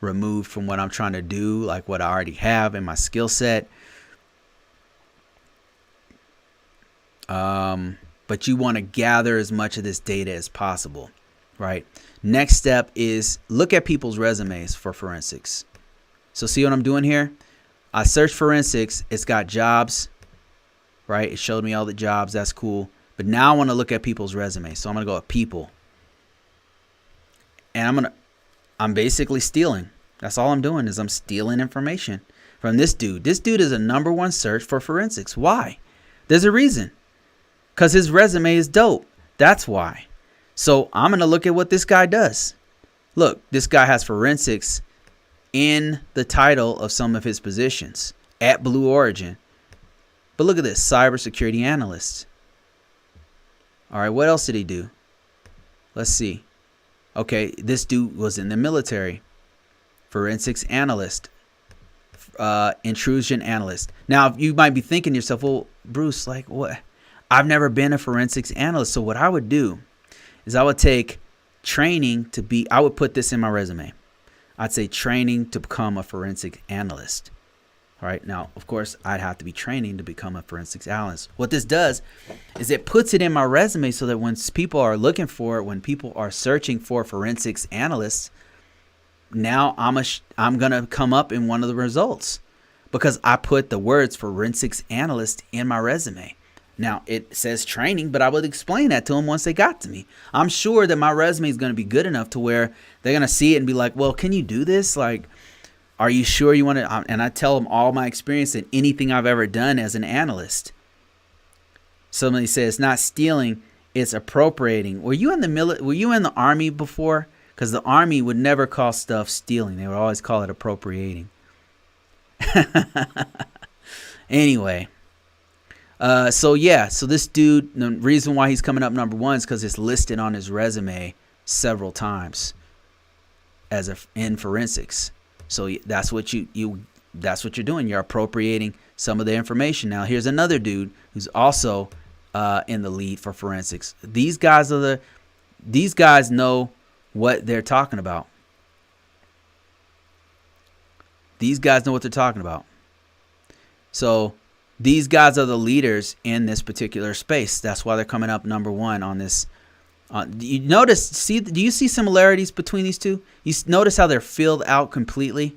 removed from what I'm trying to do, like what I already have in my skill set. But you want to gather as much of this data as possible, right? Next step is look at people's resumes for forensics. So see what I'm doing here? I searched forensics. It's got jobs, right? It showed me all the jobs. That's cool. But now I want to look at people's resumes. So I'm going to go with people. And I'm basically stealing. That's all I'm doing is I'm stealing information from this dude. This dude is a #1 search for forensics. Why? There's a reason. Because his resume is dope. That's why. So I'm going to look at what this guy does. Look, this guy has forensics in the title of some of his positions at Blue Origin. But look at this, cybersecurity analyst. All right, what else did he do? Let's see. Okay, this dude was in the military. Forensics analyst. Intrusion analyst. Now, you might be thinking to yourself, well, Bruce, like what? I've never been a forensics analyst. So what I would do is I would take training to be, I would put this in my resume. I'd say training to become a forensic analyst. All right. Now, of course, I'd have to be training to become a forensics analyst. What this does is it puts it in my resume so that when people are looking for it, when people are searching for forensics analysts, now I'm going to come up in one of the results because I put the words forensics analyst in my resume. Now, it says training, but I would explain that to them once they got to me. I'm sure that my resume is going to be good enough to where they're going to see it and be like, well, can you do this? Like, are you sure you want to? And I tell them all my experience and anything I've ever done as an analyst. Somebody says it's not stealing, it's appropriating. Were you in the Army before? Because the Army would never call stuff stealing. They would always call it appropriating. Anyway. So this dude, the reason why he's coming up #1 is because it's listed on his resume several times as in forensics. So that's what that's what you're doing. You're appropriating some of the information. Now here's another dude who's also in the lead for forensics. These guys know what they're talking about. These guys know what they're talking about. So these guys are the leaders in this particular space. That's why they're coming up #1 on this. You notice, do you see similarities between these two? You notice how they're filled out completely?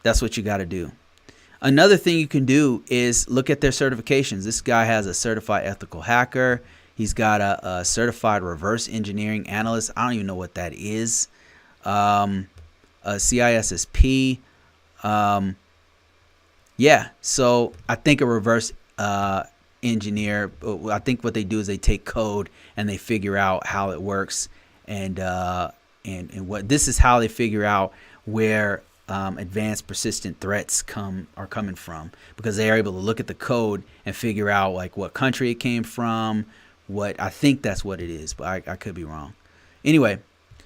That's what you got to do. Another thing you can do is look at their certifications. This guy has a certified ethical hacker. He's got a certified reverse engineering analyst. I don't even know what that is. A CISSP. Yeah, so I think a reverse engineer, I think what they do is they take code and they figure out how it works, and what this is how they figure out where advanced persistent threats are coming from, because they are able to look at the code and figure out like what country it came from. What I think that's what it is, but I could be wrong. Anyway,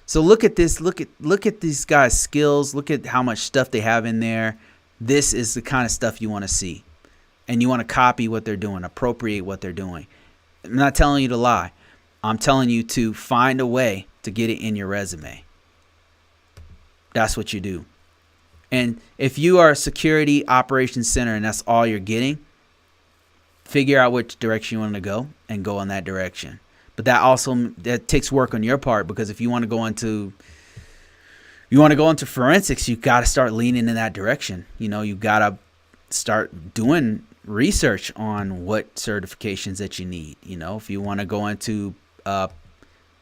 so look at this. Look at these guys' skills. Look at how much stuff they have in there. This is the kind of stuff you want to see. And you want to copy what they're doing, appropriate what they're doing. I'm not telling you to lie. I'm telling you to find a way to get it in your resume. That's what you do. And if you are a security operations center and that's all you're getting, figure out which direction you want to go and go in that direction. But that takes work on your part, because if you want to go into forensics, you got to start leaning in that direction. You got to start doing research on what certifications that you need. If you want to go into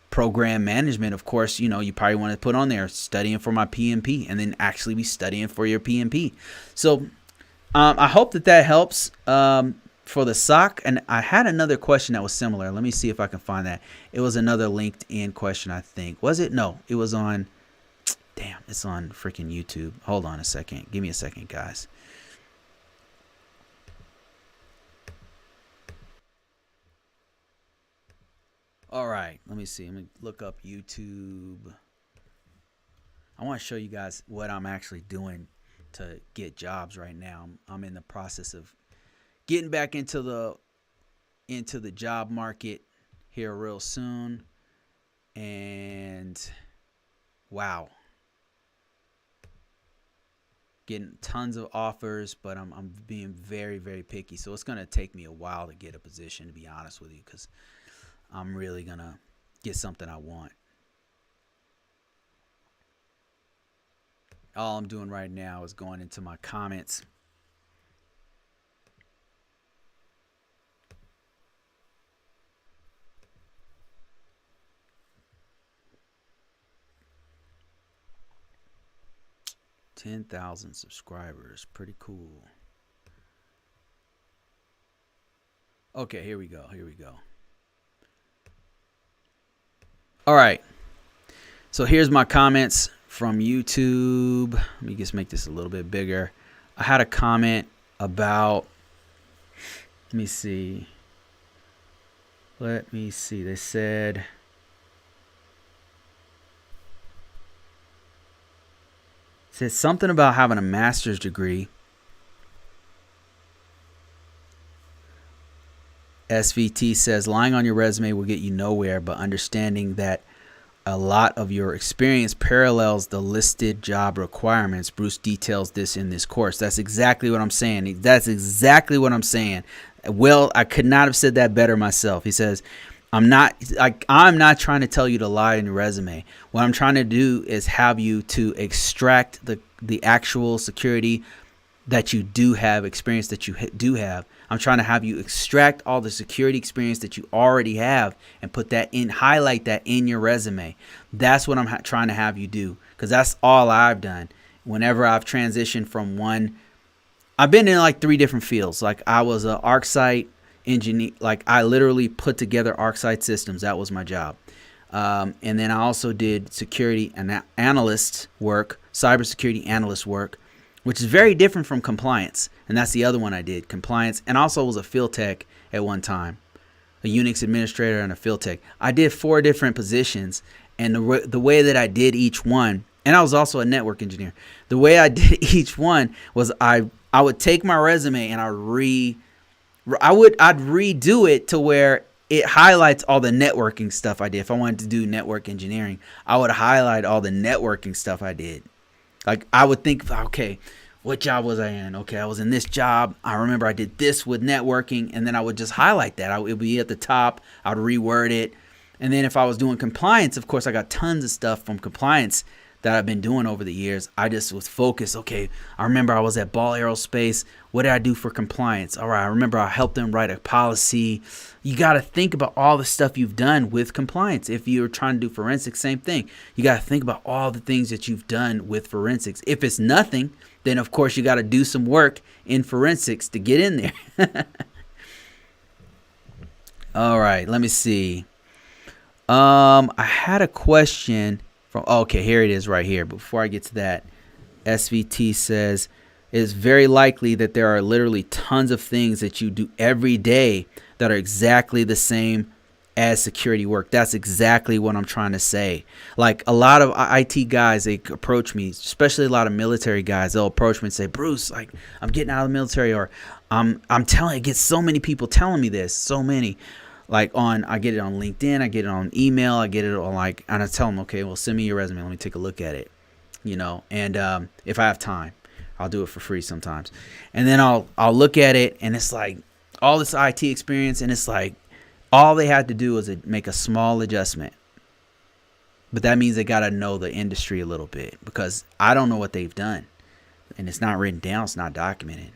program management, of course, you probably want to put on there studying for my PMP, and then actually be studying for your PMP. So I hope that helps for the SOC. And I had another question that was similar. Let me see if I can find that. It was another LinkedIn question, I think. Was it? No, it was on, damn, it's on freaking YouTube. Hold on a second. Give me a second, guys. All right, let me see. Let me look up YouTube. I want to show you guys what I'm actually doing to get jobs right now. I'm in the process of getting back into the job market here real soon. And wow, getting tons of offers, but I'm being very, very picky. So it's going to take me a while to get a position, to be honest with you, because I'm really going to get something I want. All I'm doing right now is going into my comments. $10,000 subscribers. Pretty cool. Okay, here we go. All right. So here's my comments from YouTube. Let me just make this a little bit bigger. I had a comment about, let me see. They said, something about having a master's degree. SVT says lying on your resume will get you nowhere, but understanding that a lot of your experience parallels the listed job requirements. Bruce details this in this course. That's exactly what I'm saying. Well, I could not have said that better myself. He says, I'm not trying to tell you to lie in your resume. What I'm trying to do is have you to extract the actual security that you do have, experience that you do have. I'm trying to have you extract all the security experience that you already have and put that in, highlight that in your resume. That's what I'm trying to have you do, because that's all I've done. Whenever I've transitioned from one, I've been in like 3 different fields. Like I was an ArcSite engineer. Like I literally put together ArcSite systems. That was my job. And then I also did security and analyst work, cybersecurity analyst work, which is very different from compliance. And that's the other one I did, compliance, and also was a field tech at one time, a Unix administrator and a field tech. I did 4 different positions, and the way that I did each one, and I was also a network engineer. The way I did each one was I would take my resume and I'd redo it to where it highlights all the networking stuff I did. If I wanted to do network engineering, I would highlight all the networking stuff I did. Like I would think, okay, what job was I in? Okay, I was in this job. I remember I did this with networking, and then I would just highlight that. It would be at the top. I would reword it. And then if I was doing compliance, of course, I got tons of stuff from compliance that I've been doing over the years. I just was focused. Okay, I remember I was at Ball Aerospace. What did I do for compliance? All right, I remember I helped them write a policy. You got to think about all the stuff you've done with compliance. If you're trying to do forensics, same thing. You got to think about all the things that you've done with forensics. If it's nothing, then of course you got to do some work in forensics to get in there. All right, let me see. I had a question from, okay, here it is right here. Before I get to that, SVT says, it's very likely that there are literally tons of things that you do every day that are exactly the same as security work. That's exactly what I'm trying to say. Like a lot of IT guys, they approach me, especially a lot of military guys. They'll approach me and say, Bruce, like I'm getting out of the military, or I'm telling you, I get so many people telling me this, so many. Like I get it on LinkedIn, I get it on email, I get it on and I tell them, okay, well, send me your resume. Let me take a look at it, and if I have time, I'll do it for free sometimes. And then I'll look at it, and it's like all this IT experience, and it's like All they had to do was make a small adjustment. But that means they got to know the industry a little bit, because I don't know what they've done. And it's not written down. It's not documented.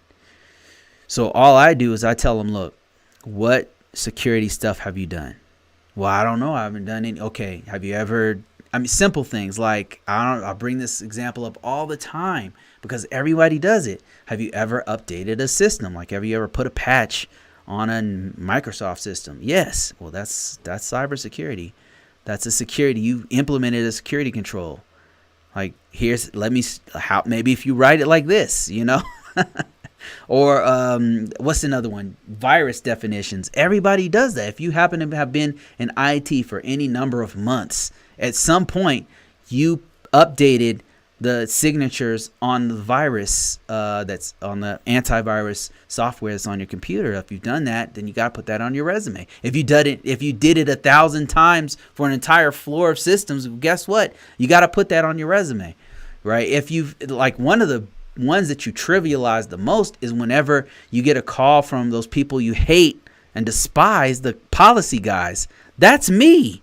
So all I do is I tell them, look, what security stuff have you done? Well, I don't know. I haven't done any. Okay. Have you ever, simple things like, I bring this example up all the time because everybody does it. Have you ever updated a system? Like, have you ever put a patch on a Microsoft system? Yes. Well, that's cybersecurity. That's a security. You implemented a security control. Like, maybe if you write it like this, or what's another one? Virus definitions. Everybody does that. If you happen to have been in IT for any number of months, at some point you updated the signatures on the virus that's on the antivirus software that's on your computer. If you've done that, then you got to put that on your resume. If you did it 1,000 times for an entire floor of systems, guess what? You got to put that on your resume, right? If you've, like, one of the ones that you trivialize the most is whenever you get a call from those people you hate and despise, the policy guys. That's me.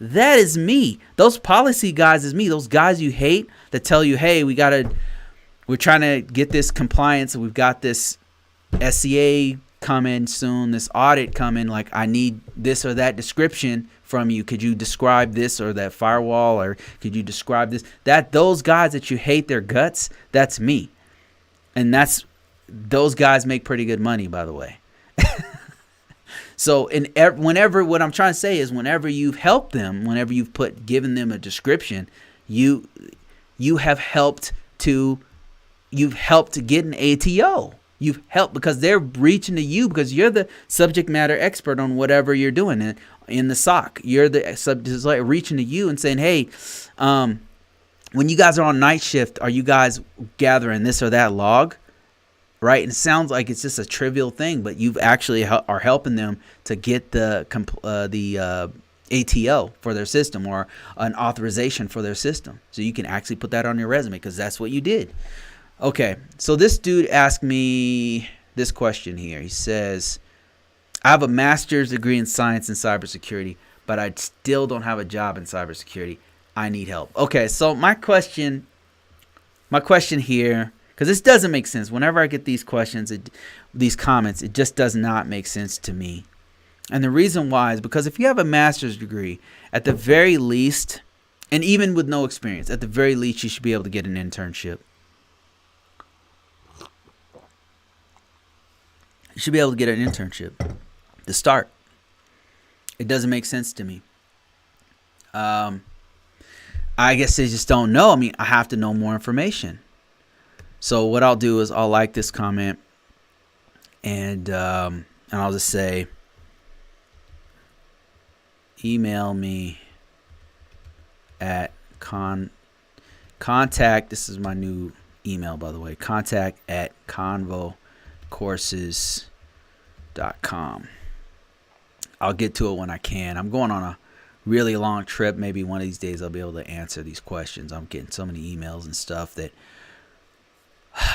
That is me. Those policy guys is me. Those guys you hate that tell you, hey, we're trying to get this compliance. We've got this SCA coming soon, this audit coming. Like, I need this or that description from you. Could you describe this or that firewall, or could you describe this? Those guys that you hate their guts, that's me. And those guys make pretty good money, by the way. So what I'm trying to say is, whenever you've helped them, whenever you've given them a description, you have helped to get an ATO. You've helped because they're reaching to you because you're the subject matter expert on whatever you're doing in the SOC. You're the reaching to you and saying, hey, when you guys are on night shift, are you guys gathering this or that log? Right? And it sounds like it's just a trivial thing, but you've actually are helping them to get the ATO for their system, or an authorization for their system. So you can actually put that on your resume because that's what you did. Okay, so this dude asked me this question here. He says, I have a master's degree in science and cybersecurity, but I still don't have a job in cybersecurity. I need help. Okay, so my question here, because this doesn't make sense. Whenever I get these questions, these comments, it just does not make sense to me. And the reason why is because if you have a master's degree, at the very least, and even with no experience, at the very least, you should be able to get an internship. You should be able to get an internship to start. It doesn't make sense to me. I guess they just don't know. I mean, I have to know more information. So what I'll do is I'll like this comment, and I'll just say, email me at contact. This is my new email, by the way. Contact at ConvoCourses.com. I'll get to it when I can. I'm going on a really long trip. Maybe one of these days I'll be able to answer these questions. I'm getting so many emails and stuff that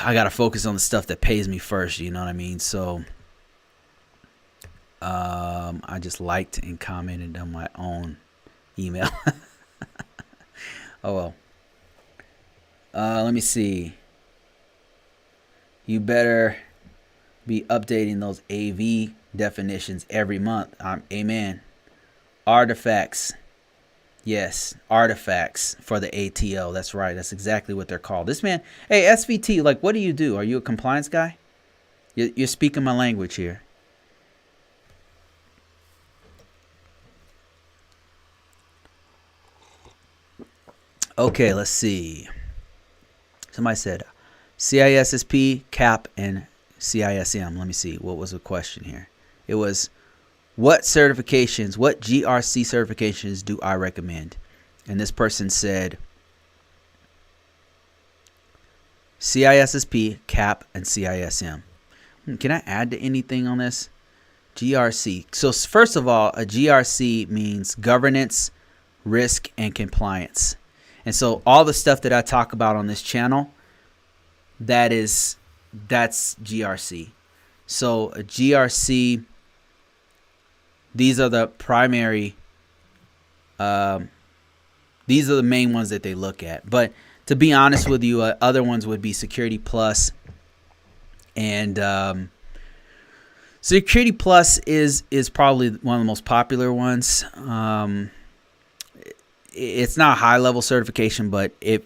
I got to focus on the stuff that pays me first. You know what I mean? So I just liked and commented on my own email. Oh, well. Let me see. You better be updating those AV definitions every month. Amen. Artifacts. Yes, artifacts for the ATO. That's right. That's exactly what they're called. This man, hey, SVT, like, what do you do? Are you a compliance guy? You're speaking my language here. Okay, let's see. Somebody said CISSP, CAP, and CISM. Let me see. What was the question here? It was, what certifications, what GRC certifications do I recommend? And this person said CISSP, CAP, and CISM. Can I add to anything on this? GRC. So first of all, a GRC means governance, risk, and compliance. And so all the stuff that I talk about on this channel, that's GRC. So a GRC these are the primary, these are the main ones that they look at. But to be honest with you, other ones would be Security Plus. And Security Plus is probably one of the most popular ones. It's not a high level certification, but it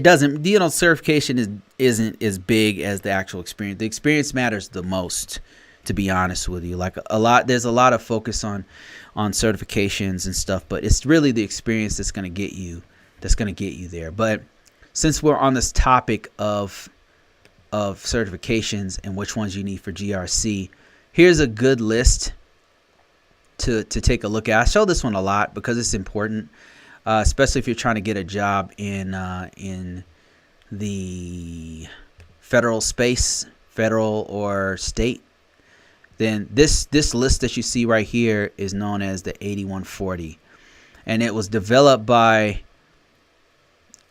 doesn't, certification isn't as big as the actual experience. The experience matters the most, to be honest with you. Like there's a lot of focus on certifications and stuff, but it's really the experience that's going to get you there. But since we're on this topic of certifications and which ones you need for GRC, here's a good list to take a look at. I show this one a lot because it's important, especially if you're trying to get a job in the federal space, federal or state. Then this list that you see right here is known as the 8140, and it was developed by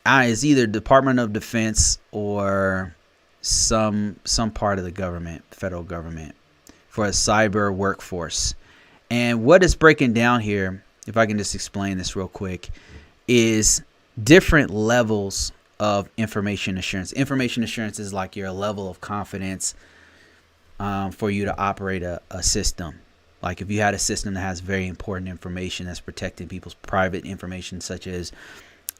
it's either Department of Defense or some part of the government, federal government, for a cyber workforce. And what it's breaking down here, if I can just explain this real quick, is different levels of information assurance. Information assurance is like your level of confidence for you to operate a system. Like if you had a system that has very important information that's protecting people's private information, such as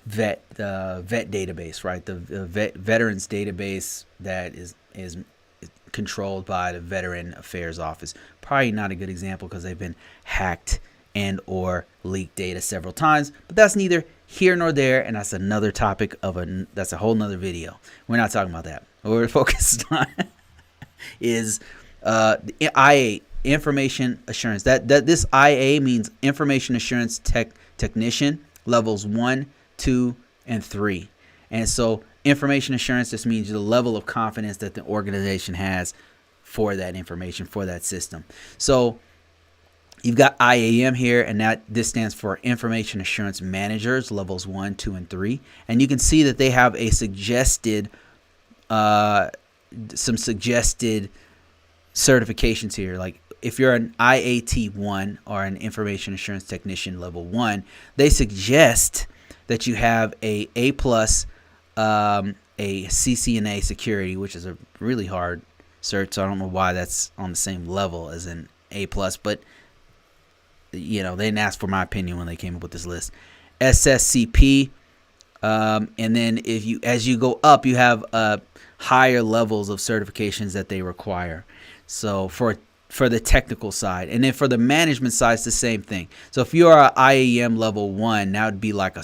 vet database, right? The veterans database that is controlled by the Veteran Affairs Office. Probably not a good example because they've been hacked and or leaked data several times, but that's neither here nor there, and that's another topic that's a whole nother video. We're not talking about that. What we're focused on is the IA, information assurance. That this IA means information assurance technician, levels 1, 2, and 3. And so information assurance just means the level of confidence that the organization has for that information, for that system. So you've got IAM here, and this stands for Information Assurance Managers, levels 1, 2, and 3. And you can see that they have a suggested, some suggested certifications here. Like if you're an IAT1 or an Information Assurance Technician level 1, they suggest that you have a A+, a CCNA security, which is a really hard cert, so I don't know why that's on the same level as an A+, but they didn't ask for my opinion when they came up with this list. SSCP, and then as you go up, you have higher levels of certifications that they require. So for the technical side, and then for the management side, it's the same thing. So if you are an IAM level 1, that would be like a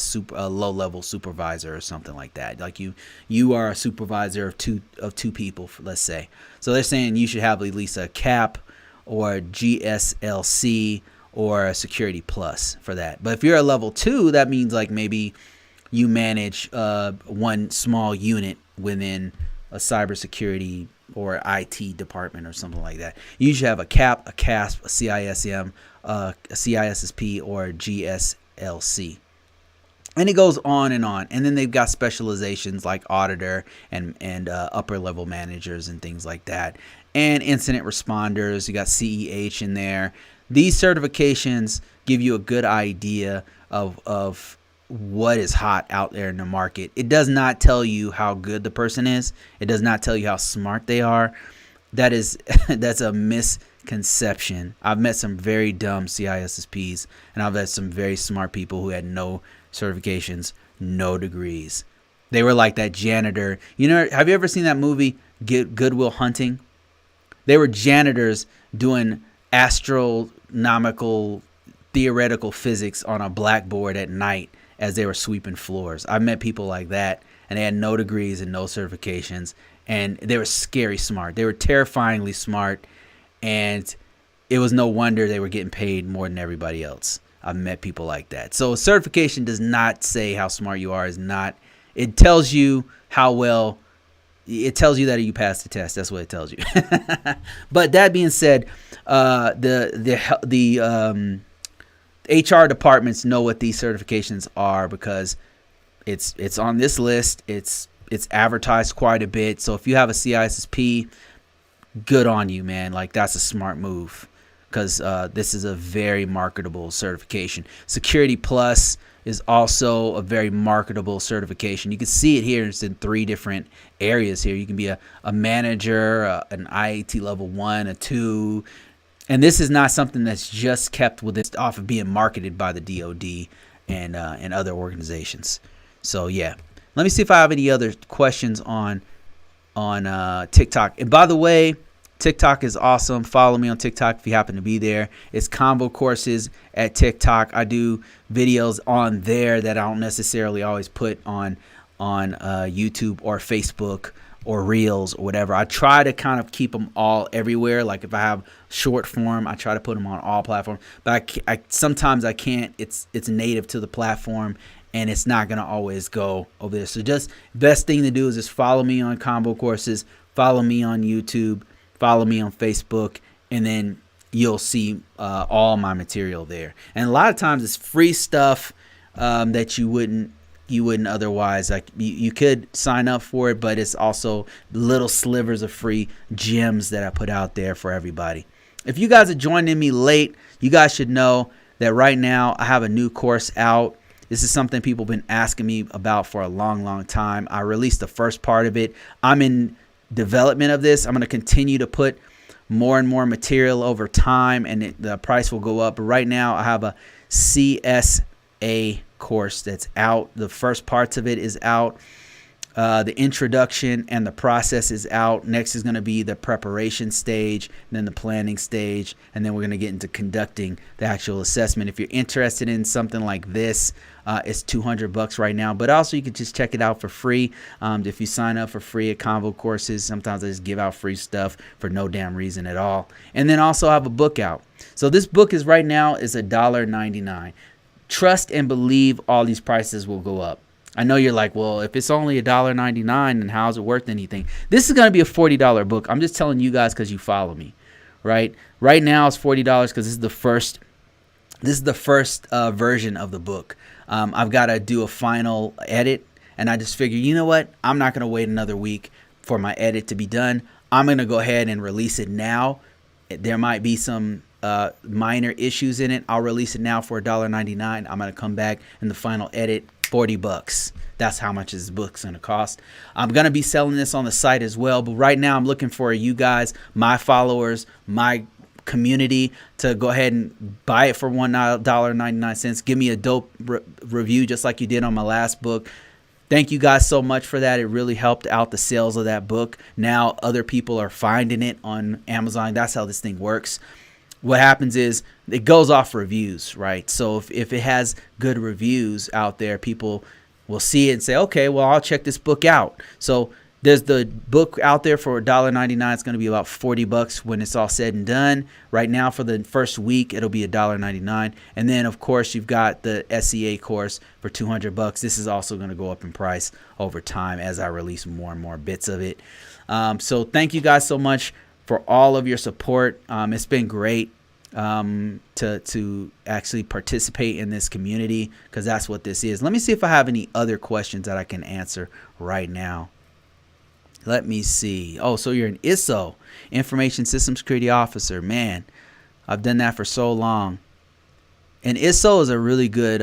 low level supervisor or something like that. Like you are a supervisor of two people, let's say. So they're saying you should have at least a CAP or a GSLC or a Security Plus for that. But if you're a level 2, that means like maybe you manage one small unit within a cybersecurity or IT department or something like that. You usually have a CAP, a CASP, a CISM, a CISSP, or a GSLC. And it goes on. And then they've got specializations like auditor and upper level managers and things like that. And incident responders. You got CEH in there. These certifications give you a good idea of what is hot out there in the market. It does not tell you how good the person is. It does not tell you how smart they are. That's a misconception. I've met some very dumb CISSPs, and I've met some very smart people who had no certifications, no degrees. They were like that janitor. Have you ever seen that movie Good Will Hunting? They were janitors doing astronomical theoretical physics on a blackboard at night as they were sweeping floors. I met people like that, and they had no degrees and no certifications, and they were scary smart. They were terrifyingly smart, and it was no wonder they were getting paid more than everybody else. I've met people like that. So certification does not say how smart you are. It tells you how well. It tells you that you passed the test. That's what it tells you. But that being said, the HR departments know what these certifications are because it's on this list. It's advertised quite a bit. So if you have a CISSP, good on you, man. Like that's a smart move because this is a very marketable certification. Security Plus is also a very marketable certification. You can see it here. It's in 3 different areas here. You can be a manager, an IAT level 1, a 2. And this is not something that's just kept within off of being marketed by the DoD and other organizations. So yeah, let me see if I have any other questions on TikTok. And by the way, TikTok is awesome. Follow me on TikTok if you happen to be there. It's ConvoCourses at TikTok. I do videos on there that I don't necessarily always put on YouTube or Facebook or Reels or whatever. I try to kind of keep them all everywhere. Like if I have short form, I try to put them on all platforms. But I sometimes I can't. It's native to the platform, and it's not gonna always go over there. So just best thing to do is just follow me on ConvoCourses, follow me on YouTube, follow me on Facebook, and then you'll see all my material there. And a lot of times it's free stuff that you wouldn't otherwise. Like you could sign up for it, but it's also little slivers of free gems that I put out there for everybody. If you guys are joining me late, you guys should know that right now I have a new course out. This is something people have been asking me about for a long time. I released the first part of it. I'm in development of this. I'm going to continue to put more and more material over time, and the price will go up. But right now I have a CSA course that's out. The first parts of it is out. The introduction and the process is out. Next is going to be the preparation stage, then the planning stage, and then we're going to get into conducting the actual assessment. If you're interested in something like this, it's $200 right now, but also you can just check it out for free. If you sign up for free at ConvoCourses, sometimes I just give out free stuff for no damn reason at all. And then also I have a book out. So this book is right now is $1.99. Trust and believe all these prices will go up. I know you're like, well, if it's only $1.99, then how is it worth anything? This is going to be a $40 book. I'm just telling you guys because you follow me, right? Right now it's $40 because this is the first. This is the first version of the book. I've got to do a final edit, and I just figured, you know what? I'm not going to wait another week for my edit to be done. I'm going to go ahead and release it now. There might be some minor issues in it. I'll release it now for $1.99. I'm going to come back in the final edit, $40. That's how much this book's going to cost. I'm going to be selling this on the site as well, but right now I'm looking for you guys, my followers, my community, to go ahead and buy it for $1.99. Give me a dope review just like you did on my last book. Thank you guys so much for that. It really helped out the sales of that book. Now other people are finding it on Amazon. That's how this thing works. What happens is it goes off reviews, right? So if it has good reviews out there, people will see it and say, okay, well, I'll check this book out. So there's the book out there for $1.99. It's going to be about $40 when it's all said and done. Right now for the first week, it'll be $1.99. And then, of course, you've got the SCA course for $200. This is also going to go up in price over time as I release more and more bits of it. So thank you guys so much for all of your support. It's been great to actually participate in this community, because that's what this is. Let me see if I have any other questions that I can answer right now. Let me see. Oh, so you're an ISSO, Information System Security Officer. Man, I've done that for so long. And ISSO is a really good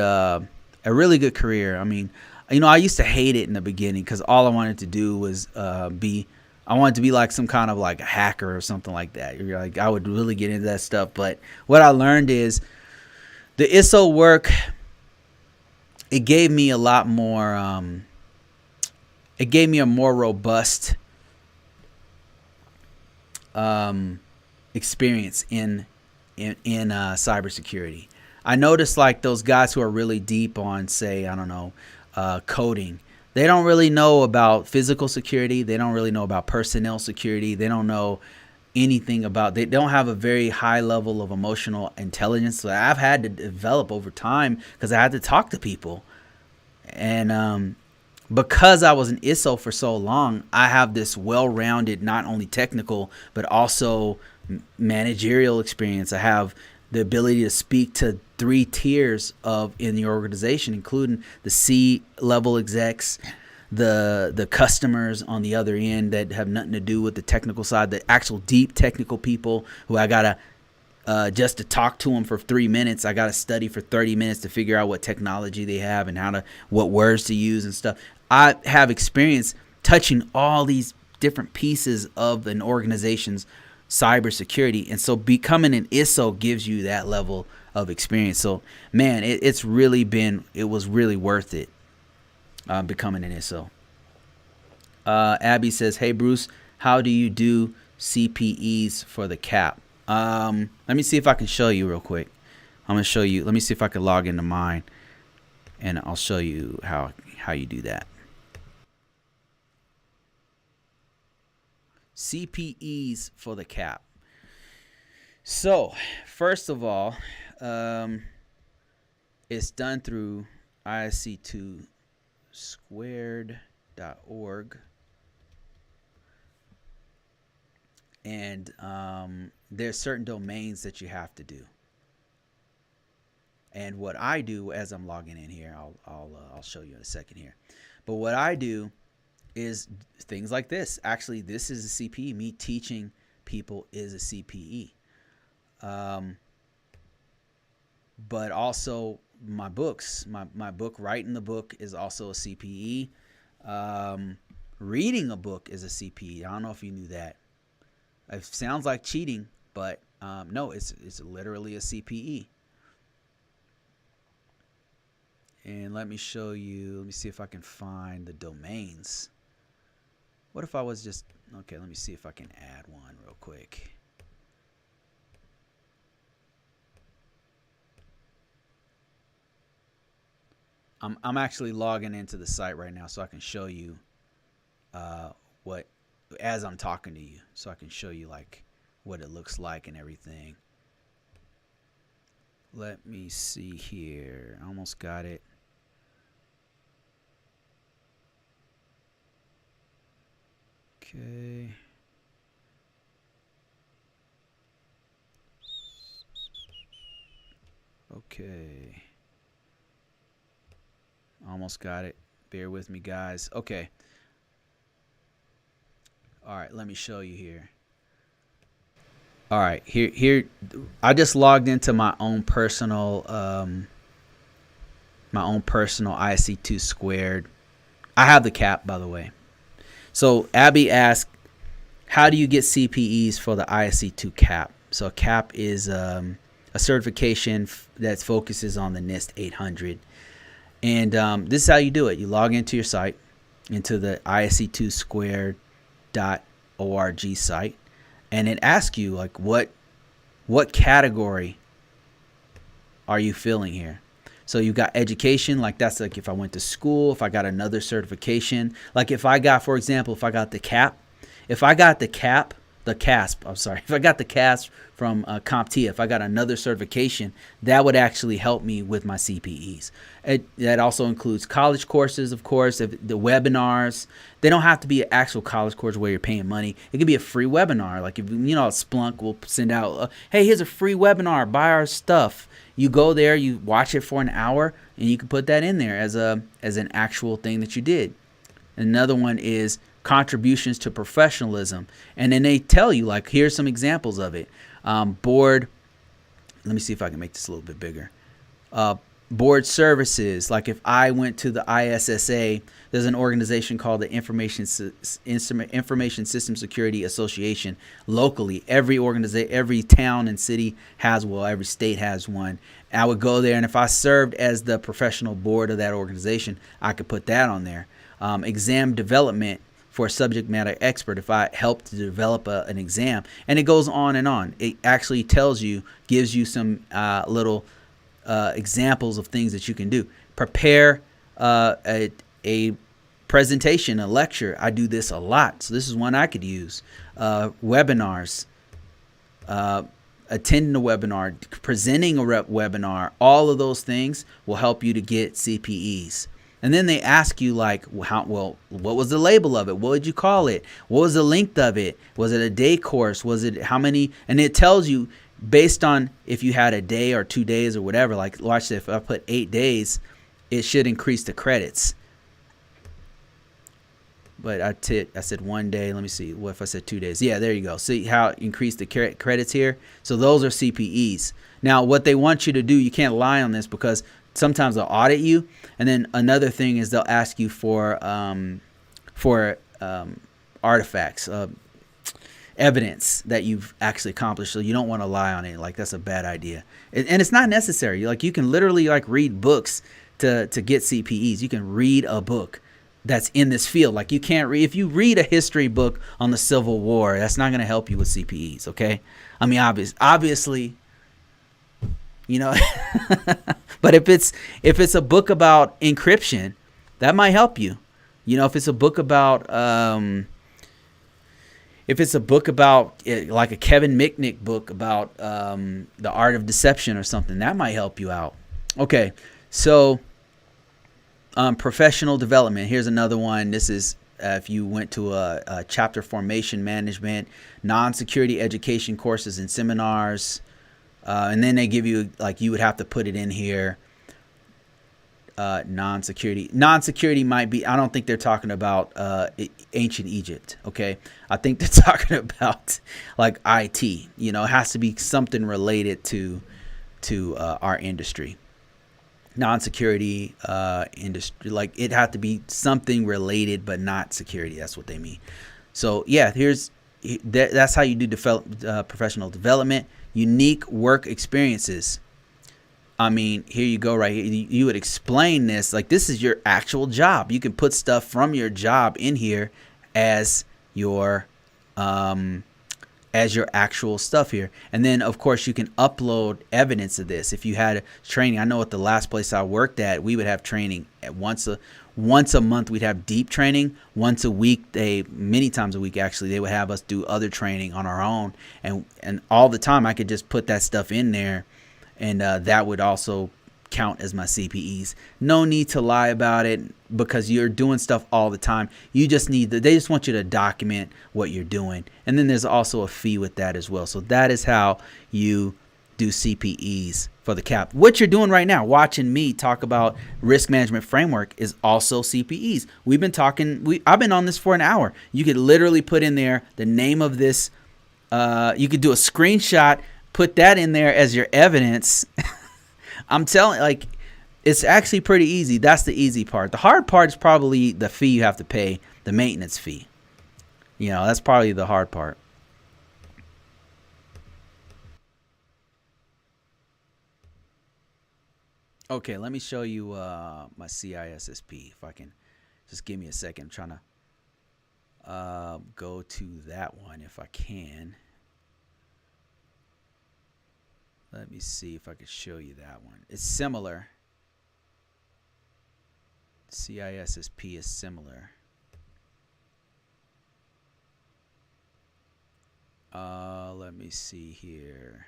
career. I mean, you know, I used to hate it in the beginning because all I wanted to do was I wanted to be like some kind of like a hacker or something like that. You're like, I would really get into that stuff. But what I learned is the ISSO work, it gave me a lot more, it gave me a more robust experience in cybersecurity. I noticed like those guys who are really deep on, say, I don't know, coding, they don't really know about physical security. They don't really know about personnel security. They don't know anything about, they don't have a very high level of emotional intelligence that I've had to develop over time because I had to talk to people. And because I was an ISSO for so long, I have this well-rounded, not only technical, but also managerial experience. I have the ability to speak to 3 tiers in the organization, including the C-level execs, the customers on the other end that have nothing to do with the technical side, the actual deep technical people who I gotta just to talk to them for 3 minutes. I got to study for 30 minutes to figure out what technology they have and what words to use and stuff. I have experience touching all these different pieces of an organization's cybersecurity. And so becoming an ISSO gives you that level of experience. So, man, it was really worth it becoming an ISSO. Abby says, hey, Bruce, how do you do CPEs for the CAP? Let me see if I can show you real quick. I'm going to show you. Let me see if I can log into mine, and I'll show you how you do that. CPEs for the CAP. So, first of all, it's done through ISC2 squared.org. And there's certain domains that you have to do. And what I do as I'm logging in here, I'll show you in a second here. But what I do is things like this. Actually, this is a CPE. Me teaching people is a CPE. But also my books, my book, writing the book is also a CPE. Reading a book is a CPE. I don't know if you knew that. It sounds like cheating, but no, it's literally a CPE. And let me show you. Let me see if I can find the domains. What if I was just okay? Let me see if I can add one real quick. I'm actually logging into the site right now, so I can show you what as I'm talking to you, so I can show you like what it looks like and everything. Let me see here. I almost got it. Okay. Okay. Almost got it. Bear with me, guys. Okay. All right, let me show you here. All right, here I just logged into my own personal ISC2 squared. I have the CAP, by the way. So Abby asked, how do you get CPEs for the ISC2 CAP? So CAP is a certification that focuses on the NIST 800. And this is how you do it. You log into your site, into the ISC2 squared.org site, and it asks you like what category are you filling here. So you got education, like that's like if I went to school, if I got another certification, like if I got, for example, if I got the CAP, if I got the CASP from CompTIA, if I got another certification, that would actually help me with my CPEs. That also includes college courses, of course, the webinars. They don't have to be an actual college course where you're paying money. It could be a free webinar. Like if Splunk will send out, hey, here's a free webinar, buy our stuff. You go there, you watch it for an hour, and you can put that in there as an actual thing that you did. Another one is contributions to professionalism, and then they tell you like here's some examples of it. Board, let me see if I can make this a little bit bigger. Board services, like if I went to the ISSA, there's an organization called the Information System Security Association locally. Every town and city has one, every state has one. I would go there, and if I served as the professional board of that organization, I could put that on there. Exam development for a subject matter expert, if I helped to develop an exam, and it goes on and on. It actually gives you some little examples of things that you can do. Prepare a presentation, a lecture. I do this a lot, so this is one I could use. Webinars, attending a webinar, presenting a webinar, all of those things will help you to get CPEs. And then they ask you like, what was the label of it? What would you call it? What was the length of it? Was it a day course? Was it how many? And it tells you based on if you had a day or 2 days or whatever. Like, watch this. If I put 8 days, it should increase the credits. but I said 1 day. Let me see. What if I said 2 days? Yeah, there you go. See how increase the credits here? So those are CPEs. Now, what they want you to do, you can't lie on this because sometimes they'll audit you. And then another thing is they'll ask you for artifacts, evidence that you've actually accomplished. So you don't want to lie on it. Like, that's a bad idea. And it's not necessary. Like, you can literally like read books to get CPEs. You can read a book that's in this field. Like, you can't read, if you read a history book on the Civil War, that's not going to help you with CPEs. Okay. I mean, obviously, you know, but if it's a book about encryption, that might help you. You know, if it's a book about, like a Kevin Mitnick book about the art of deception or something, that might help you out. Okay, so professional development. Here's another one. This is if you went to a chapter formation management, non-security education courses and seminars, and then they give you, like, you would have to put it in here. Non-security might be, I don't think they're talking about ancient Egypt. Okay, I think they're talking about like IT. You know, it has to be something related to our industry. Non-security industry, like, it had to be something related but not security. That's what they mean. So yeah, that's how you do professional development. Unique work experiences. I mean, here you go right here. You would explain this like this is your actual job. You can put stuff from your job in here as your actual stuff here. And then, of course, you can upload evidence of this. If you had training, I know at the last place I worked at, we would have training at once a month. We'd have deep training. Once a week, many times a week, actually, they would have us do other training on our own. And all the time, I could just put that stuff in there. And that would also count as my CPEs. No need to lie about it because you're doing stuff all the time. You just they just want you to document what you're doing. And then there's also a fee with that as well. So that is how you do CPEs for the CAP. What you're doing right now, watching me talk about risk management framework, is also CPEs. We've been talking, I've been on this for an hour. You could literally put in there the name of this. You could do a screenshot, put that in there as your evidence. I'm telling, like, it's actually pretty easy. That's the easy part. The hard part is probably the fee you have to pay, the maintenance fee. You know, that's probably the hard part. Okay, let me show you my CISSP. If I can, just give me a second. I'm trying to go to that one if I can. Let me see if I could show you that one. It's similar. CISSP is similar. Let me see here.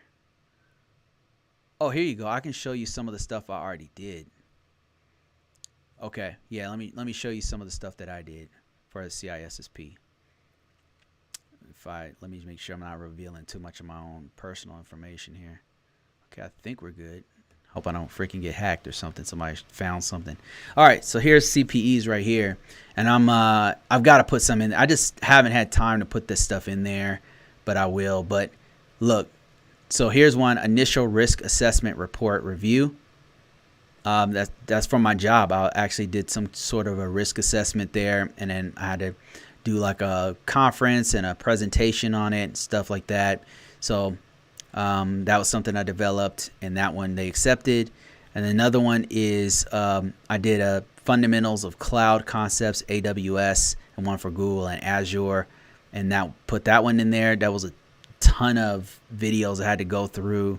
Oh, here you go. I can show you some of the stuff I already did. Okay, yeah. Let me show you some of the stuff that I did for the CISSP. Let me make sure I'm not revealing too much of my own personal information here. Okay, I think we're good. Hope I don't freaking get hacked or something. Somebody found something. All right, so here's CPEs right here, and I've got to put some in. I just haven't had time to put this stuff in there, but I will. But look, so here's one: initial risk assessment report review. That's from my job. I actually did some sort of a risk assessment there, and then I had to do like a conference and a presentation on it and stuff like that. So that was something I developed, and that one they accepted. And another one is I did a fundamentals of cloud concepts, AWS, and one for Google and Azure, and put that one in there. That was a ton of videos I had to go through.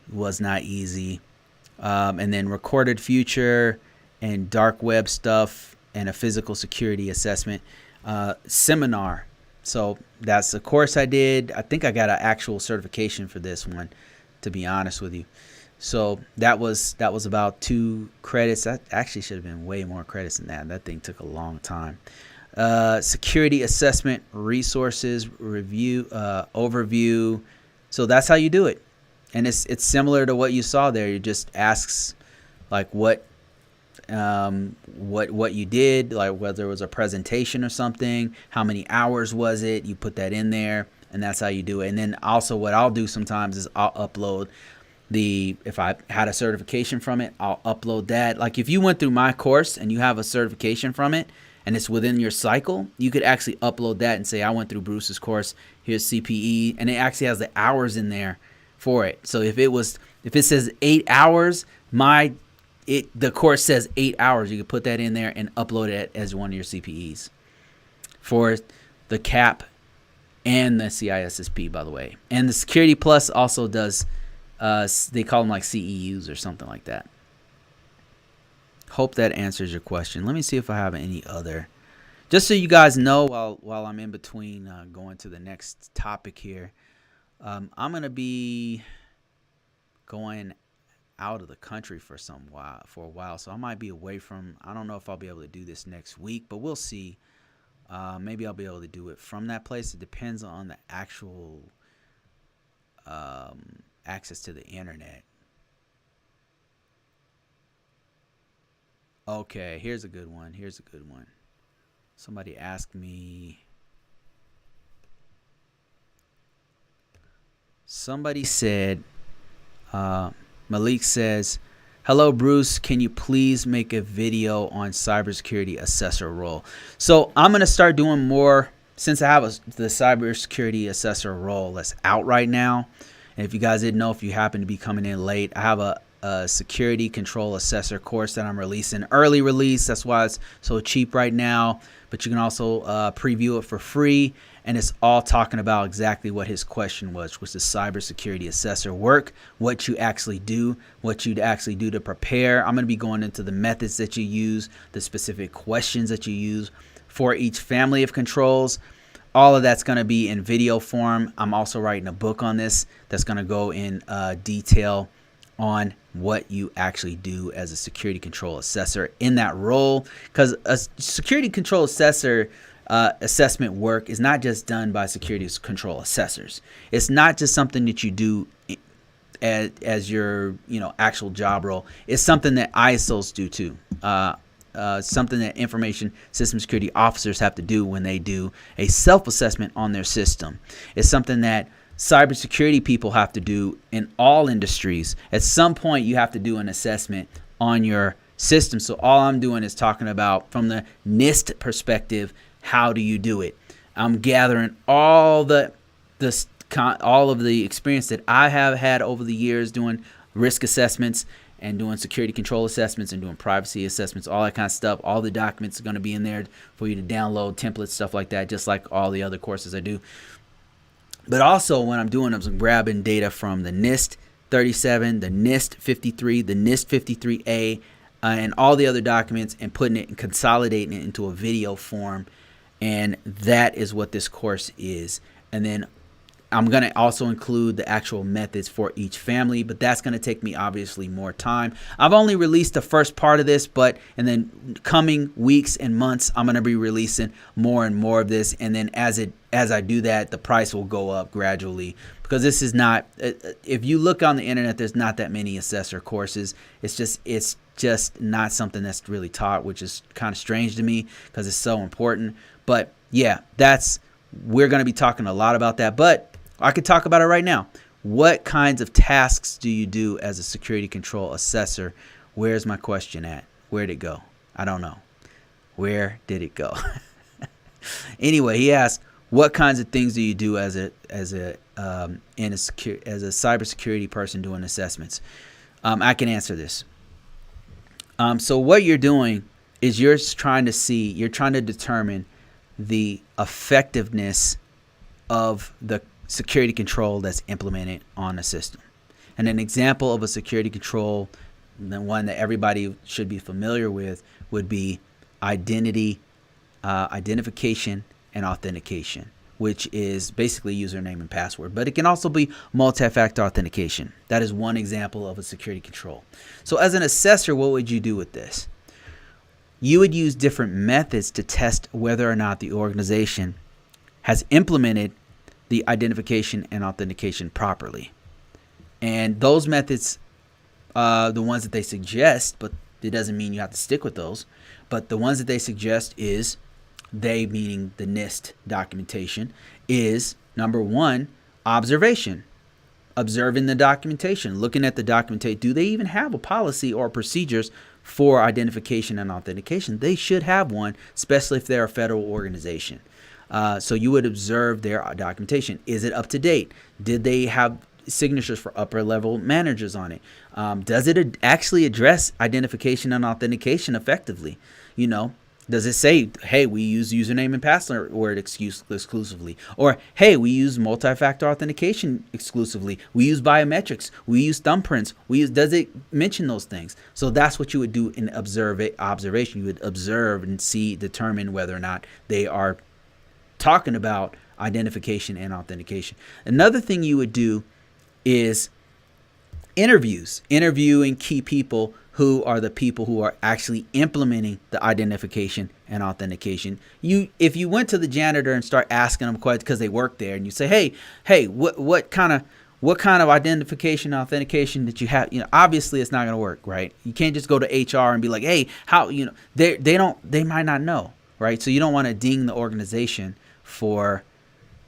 It was not easy. And then recorded future and dark web stuff and a physical security assessment seminar. So that's a course I did. I think I got an actual certification for this one, to be honest with you. So that was about 2 credits. That actually should have been way more credits than that. That thing took a long time. Security assessment resources review overview. So that's how you do it. And it's similar to what you saw there. It just asks like what what you did, like whether it was a presentation or something, how many hours was it, you put that in there, and that's how you do it. And then also what I'll do sometimes is I'll upload if I had a certification from it, I'll upload that. Like if you went through my course and you have a certification from it and it's within your cycle, you could actually upload that and say, I went through Bruce's course, here's CPE, and it actually has the hours in there for it. So if it says 8 hours, the course says 8 hours, you could put that in there and upload it as one of your CPEs for the CAP and the CISSP, by the way. And the Security Plus also does, they call them like CEUs or something like that. Hope that answers your question. Let me see if I have any other. Just so you guys know, while I'm in between going to the next topic here, I'm going to be going out of the country for a while, so I might be away from. I don't know if I'll be able to do this next week, but we'll see. Maybe I'll be able to do it from that place. It depends on the actual access to the internet. Okay, here's a good one. Somebody asked me. Somebody said, Malik says, hello, Bruce. Can you please make a video on cybersecurity assessor role? So I'm going to start doing more since I have the cybersecurity assessor role that's out right now. And if you guys didn't know, if you happen to be coming in late, I have a security control assessor course that I'm releasing, early release. That's why it's so cheap right now. But you can also preview it for free. And it's all talking about exactly what his question was, which is cybersecurity assessor work, what you actually do, what you'd actually do to prepare. I'm going to be going into the methods that you use, the specific questions that you use for each family of controls. All of that's going to be in video form. I'm also writing a book on this that's going to go in detail on what you actually do as a security control assessor in that role, because a security control assessor assessment work is not just done by security control assessors. It's not just something that you do as your actual job role. It's something that ISOs do too. Something that information system security officers have to do when they do a self-assessment on their system. It's something that cybersecurity people have to do in all industries. At some point, you have to do an assessment on your system. So all I'm doing is talking about from the NIST perspective, how do you do it? I'm gathering all of the experience that I have had over the years doing risk assessments and doing security control assessments and doing privacy assessments, all that kind of stuff. All the documents are going to be in there for you to download, templates, stuff like that, just like all the other courses I do. But also when I'm doing, I'm grabbing data from the NIST 37, the NIST 53, the NIST 53A, and all the other documents, and putting it and consolidating it into a video form. And that is what this course is. And then I'm going to also include the actual methods for each family, but that's going to take me obviously more time. I've only released the first part of this, and then coming weeks and months, I'm going to be releasing more and more of this. And then as I do that, the price will go up gradually, because this is not, if you look on the internet, there's not that many assessor courses. It's just not something that's really taught, which is kind of strange to me because it's so important. But yeah, we're going to be talking a lot about that, but I could talk about it right now. What kinds of tasks do you do as a security control assessor? Where's my question at? Where'd it go? I don't know. Where did it go? Anyway, he asked, what kinds of things do you do as a cybersecurity person doing assessments? I can answer this. So what you're doing is you're trying to determine the effectiveness of the security control that's implemented on a system. And an example of a security control, the one that everybody should be familiar with, would be identification and authentication, which is basically username and password. But it can also be multi-factor authentication. That is one example of a security control. So as an assessor, what would you do with this? You would use different methods to test whether or not the organization has implemented the identification and authentication properly. And those methods, the ones that they suggest, but It doesn't mean you have to stick with those. But the ones that they suggest is, they meaning the NIST documentation, is number one, observation. Observing the documentation, looking at the documentation. Do they even have a policy or procedures for identification and authentication? They should have one, especially if they're a federal organization. So you would observe their documentation. Is it up to date? Did they have signatures for upper level managers on it? Does it actually address identification and authentication effectively? Does it say, hey, we use username and password exclusively? Or, hey, we use multi-factor authentication exclusively. We use biometrics. We use thumbprints. Does it mention those things? So that's what you would do in observation. You would observe and determine whether or not they are talking about identification and authentication. Another thing you would do is interviewing key people who are the people who are actually implementing the identification and authentication. If you went to the janitor and start asking them questions because they work there, and you say, hey, what kind of identification and authentication that you have? Obviously it's not going to work, right? You can't just go to HR and be like, hey, how, they might not know, right? So you don't want to ding the organization for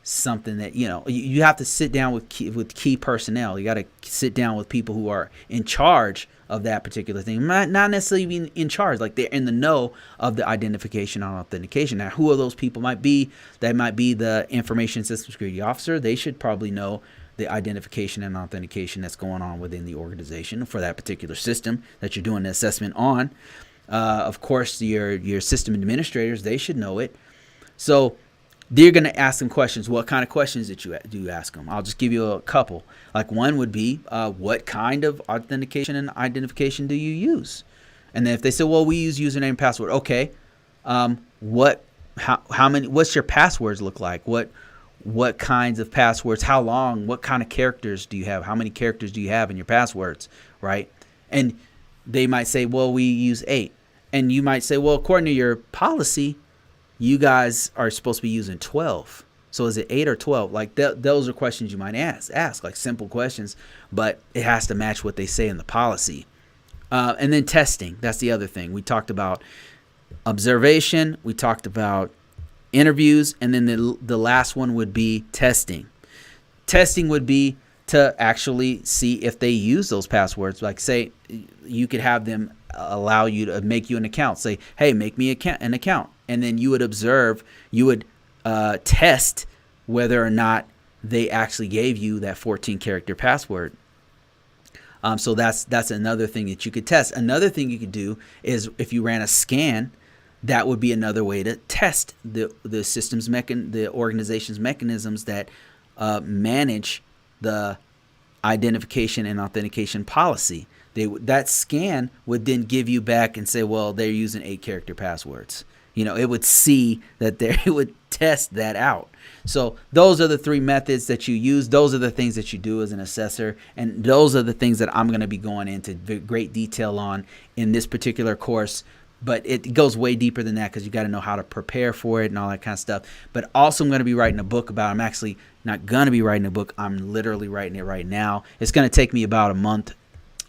something that, you have to sit down with key personnel. You got to sit down with people who are in charge of that particular thing, not necessarily being in charge, like they're in the know of the identification and authentication. Now, who are those people? Might be the information system security officer. They should probably know the identification and authentication that's going on within the organization for that particular system that you're doing the assessment on. Of course, your system administrators, they should know it. So they're going to ask them questions. What kind of questions do you ask them? I'll just give you a couple. Like one would be, what kind of authentication and identification do you use? And then if they say, well, we use username and password. Okay. How many, what's your passwords look like? What kinds of passwords? How long? What kind of characters do you have? How many characters do you have in your passwords? Right. And they might say, well, we use 8. And you might say, well, according to your policy, you guys are supposed to be using 12. So is it 8 or 12? Like those are questions you might ask like simple questions, but it has to match what they say in the policy. And then testing. That's the other thing. We talked about observation. We talked about interviews. And then the last one would be testing. Testing would be to actually see if they use those passwords. Like say you could have them allow you to make you an account. Say, hey, make me an account. And then you would observe, you would test whether or not they actually gave you that 14-character password. So that's another thing that you could test. Another thing you could do is if you ran a scan, that would be another way to test the system's the organization's mechanisms that manage the identification and authentication policy. That scan would then give you back and say, well, they're using 8-character passwords. It would see that it would test that out. So those are the 3 methods that you use. Those are the things that you do as an assessor. And those are the things that I'm going to be going into great detail on in this particular course. But it goes way deeper than that because you got to know how to prepare for it and all that kind of stuff. But also I'm going to be writing a book about it. I'm actually not going to be writing a book. I'm literally writing it right now. It's going to take me about a month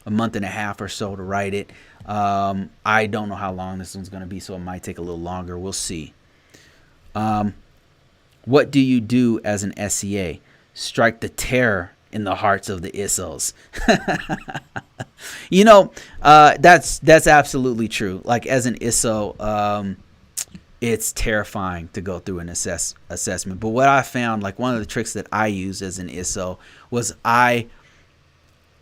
and a half or so to write it. I don't know how long this one's going to be, so it might take a little longer. We'll see. What do you do as an SCA? Strike the terror in the hearts of the ISSOs. That's absolutely true. Like as an ISSO, it's terrifying to go through an assessment. But what I found, like one of the tricks that I used as an ISSO was I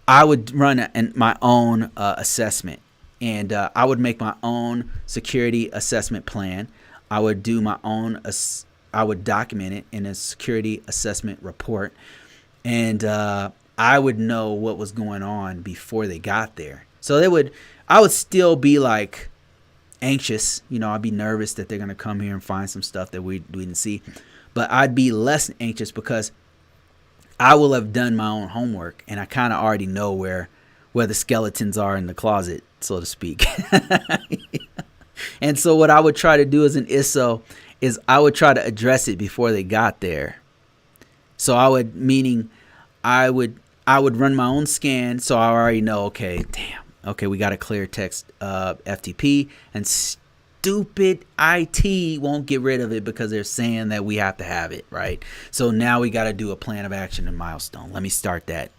would run my own assessment. And I would make my own security assessment plan. I would do my own, I would document it in a security assessment report. And I would know what was going on before they got there. So I would still be like anxious. I'd be nervous that they're going to come here and find some stuff that we didn't see. But I'd be less anxious because I will have done my own homework. And I kind of already know where the skeletons are in the closet, so to speak. And so what I would try to do as an ISSO is I would try to address it before they got there. So I would run my own scan, so I already know, okay, damn, Okay, we got a clear text FTP, and stupid IT won't get rid of it because they're saying that we have to have it, right? So now we got to do a plan of action and milestone. Let me start that.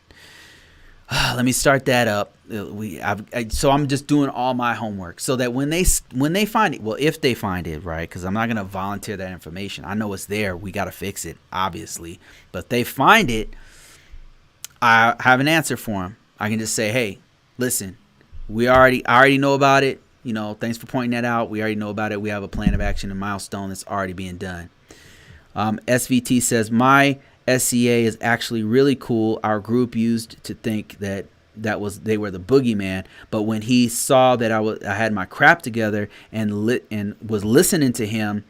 Let me start that up. So I'm just doing all my homework so that when they find it, well, if they find it, right? Because I'm not going to volunteer that information. I know it's there. We got to fix it, obviously. But if they find it, I have an answer for them. I can just say, hey, listen, I already know about it. You know, thanks for pointing that out. We already know about it. We have a plan of action and milestone that's already being done. SVT says, my SCA is actually really cool. Our group used to think that they were the boogeyman, but when he saw that I had my crap together and was listening to him,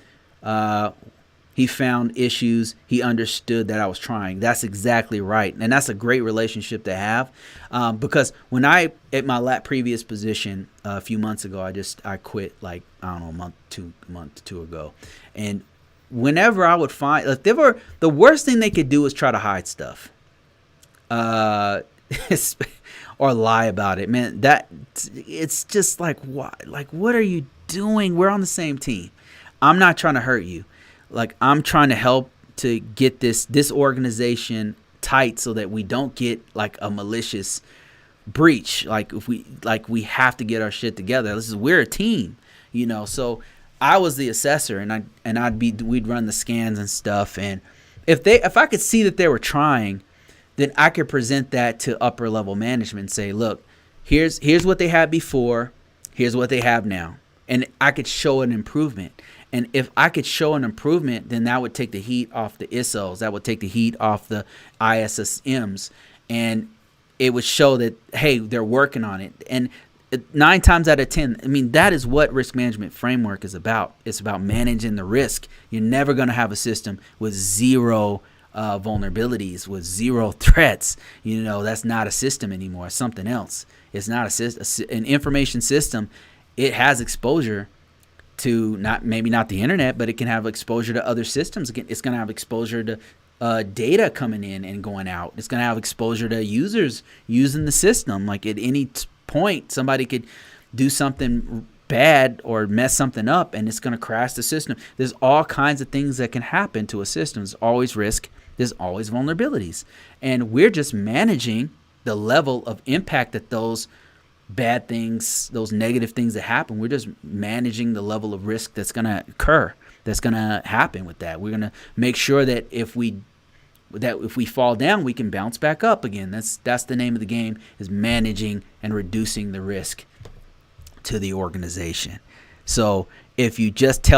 he found issues. He understood that I was trying. That's exactly right, and that's a great relationship to have, because when at my previous position a few months ago, I quit like, I don't know, a month or two ago, and whenever I would find, like, the worst thing they could do is try to hide stuff, or lie about it. Man, it's just like, what? Like, what are you doing? We're on the same team. I'm not trying to hurt you. Like, I'm trying to help to get this organization tight so that we don't get like a malicious breach. Like, if we have to get our shit together. We're a team, you know. So I was the assessor, and we'd run the scans and stuff. And if I could see that they were trying, then I could present that to upper level management and say, look, here's what they had before, here's what they have now, and I could show an improvement. And if I could show an improvement, then that would take the heat off the ISSOs, that would take the heat off the ISSMs, and it would show that, hey, they're working on it. And 9 times out of 10, I mean, that is what risk management framework is about. It's about managing the risk. You're never going to have a system with zero vulnerabilities, with zero threats. You know, that's not a system anymore. It's something else. It's not an information system. It has exposure to maybe not the internet, but it can have exposure to other systems. It's going to have exposure to data coming in and going out. It's going to have exposure to users using the system. Like, at any point, somebody could do something bad or mess something up, and it's going to crash the system. There's all kinds of things that can happen to a system. There's always risk. There's always vulnerabilities. And we're just managing the level of impact that those bad things, those negative things that happen, we're just managing the level of risk that's going to occur, that's going to happen with that. We're going to make sure that if we fall down, we can bounce back up again. That's the name of the game, is managing and reducing the risk to the organization. So if you just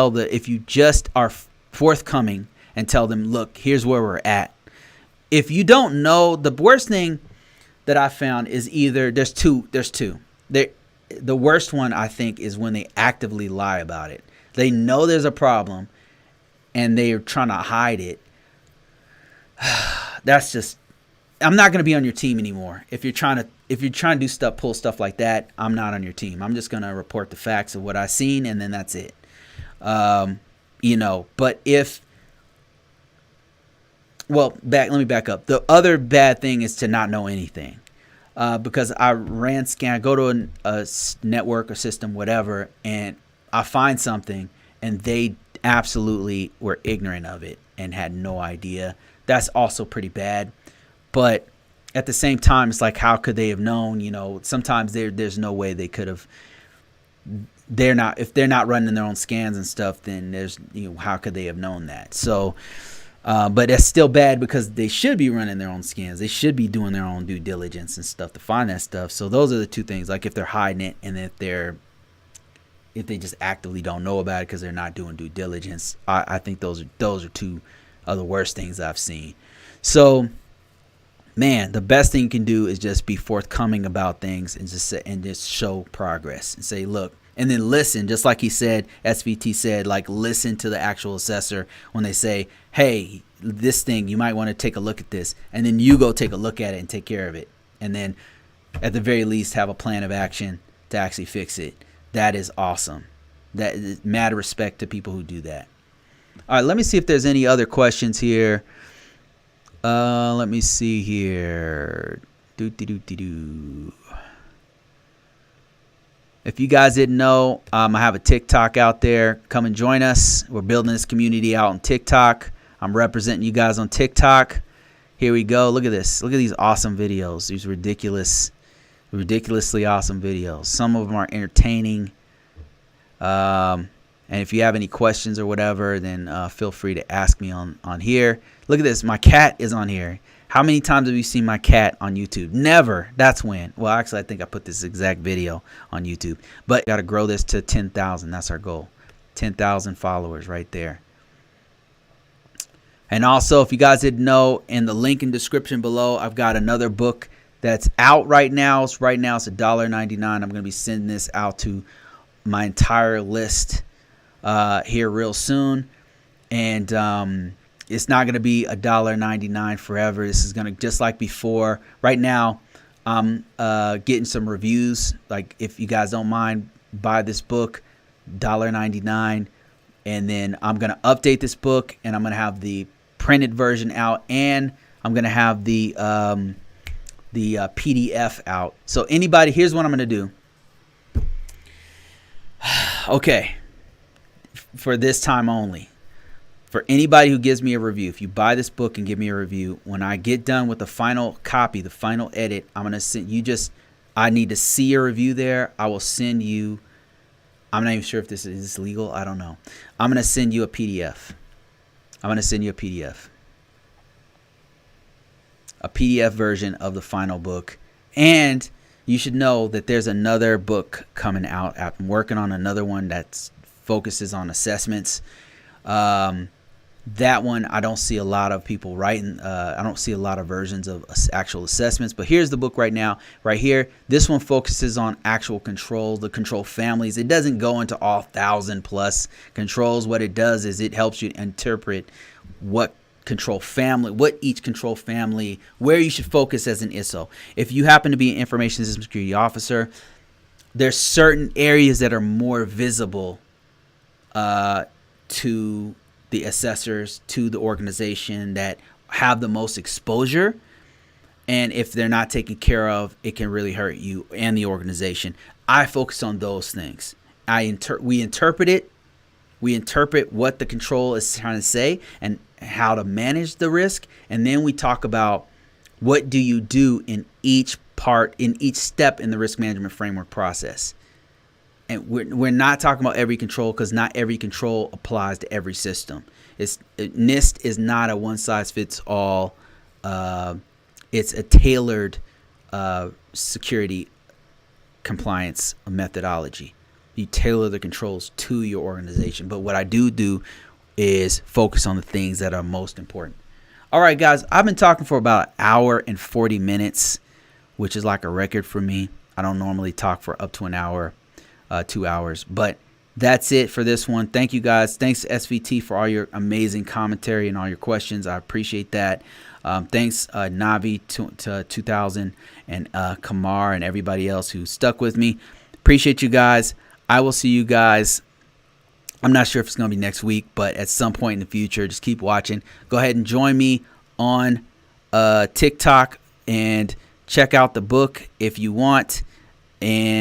are forthcoming and tell them, look, here's where we're at. If you don't know, the worst thing that I found is either there's two. The worst one, I think, is when they actively lie about it. They know there's a problem and they're trying to hide it. That's just, I'm not going to be on your team anymore. If you're trying to do stuff, pull stuff like that, I'm not on your team. I'm just going to report the facts of what I've seen, and then that's it. You know, but let me back up. The other bad thing is to not know anything. Because I ran scan, I go to a network or system, whatever, and I find something, and they absolutely were ignorant of it and had no idea. That's also pretty bad. But at the same time, it's like, how could they have known? You know, sometimes there's no way they could have. If they're not running their own scans and stuff, then how could they have known that? So. But that's still bad because they should be running their own scans. They should be doing their own due diligence and stuff to find that stuff. So those are the two things. Like, if they're hiding it, and if they just actively don't know about it because they're not doing due diligence, I think those are two of the worst things I've seen. So, man, the best thing you can do is just be forthcoming about things and just show progress and say, look. And then listen, just like he said, SVT said, like, listen to the actual assessor when they say, hey, this thing, you might want to take a look at this. And then you go take a look at it and take care of it. And then at the very least, have a plan of action to actually fix it. That is awesome. That is mad respect to people who do that. All right, let me see if there's any other questions here. Let me see here. If you guys didn't know, I have a TikTok out there. Come and join us. We're building this community out on TikTok. I'm representing you guys on TikTok. Here we go. Look at this. Look at these awesome videos. These ridiculously awesome videos. Some of them are entertaining. And if you have any questions or whatever, then feel free to ask me on here. Look at this. My cat is on here. How many times have you seen my cat on YouTube? Never. That's when. Well, actually, I think I put this exact video on YouTube. But got to grow this to 10,000. That's our goal. 10,000 followers right there. And also, if you guys didn't know, in the link in description below, I've got another book that's out right now. Right now, it's $1.99. I'm going to be sending this out to my entire list here real soon. And it's not going to be $1.99 forever. This is going to, just like before. Right now, I'm getting some reviews. Like, if you guys don't mind, buy this book, $1.99. And then I'm going to update this book, and I'm going to have the printed version out, and I'm going to have the PDF out. So anybody, here's what I'm going to do. Okay. For this time only. For anybody who gives me a review, if you buy this book and give me a review, when I get done with the final copy, the final edit, I'm going to send you I need to see your review there. I will send you, I'm not even sure if this is legal. I don't know. I'm going to send you a PDF. I'm going to send you a PDF. A PDF version of the final book. And you should know that there's another book coming out. I'm working on another one that focuses on assessments. That one, I don't see a lot of people writing. I don't see a lot of versions of actual assessments. But here's the book right now, right here. This one focuses on actual controls, the control families. It doesn't go into all 1,000+ controls. What it does is it helps you interpret what control family, what each control family, where you should focus as an ISSO. If you happen to be an information system security officer, there's certain areas that are more visible to the assessors, to the organization, that have the most exposure. And if they're not taken care of, it can really hurt you and the organization. I focus on those things. We interpret it. We interpret what the control is trying to say and how to manage the risk. And then we talk about what do you do in each part, in each step in the risk management framework process. And we're not talking about every control, because not every control applies to every system. NIST is not a one-size-fits-all. It's a tailored security compliance methodology. You tailor the controls to your organization. But what I do is focus on the things that are most important. All right, guys, I've been talking for about 1 hour and 40 minutes, which is like a record for me. I don't normally talk for up to an hour. 2 hours, but that's it for this one. Thank you guys. Thanks to SVT for all your amazing commentary and all your questions. I appreciate that. Thanks Navi to 2000 and Kamar and everybody else who stuck with me. Appreciate you guys. I will see you guys. I'm not sure if it's going to be next week, but at some point in the future. Just keep watching. Go ahead and join me on TikTok and check out the book if you want. And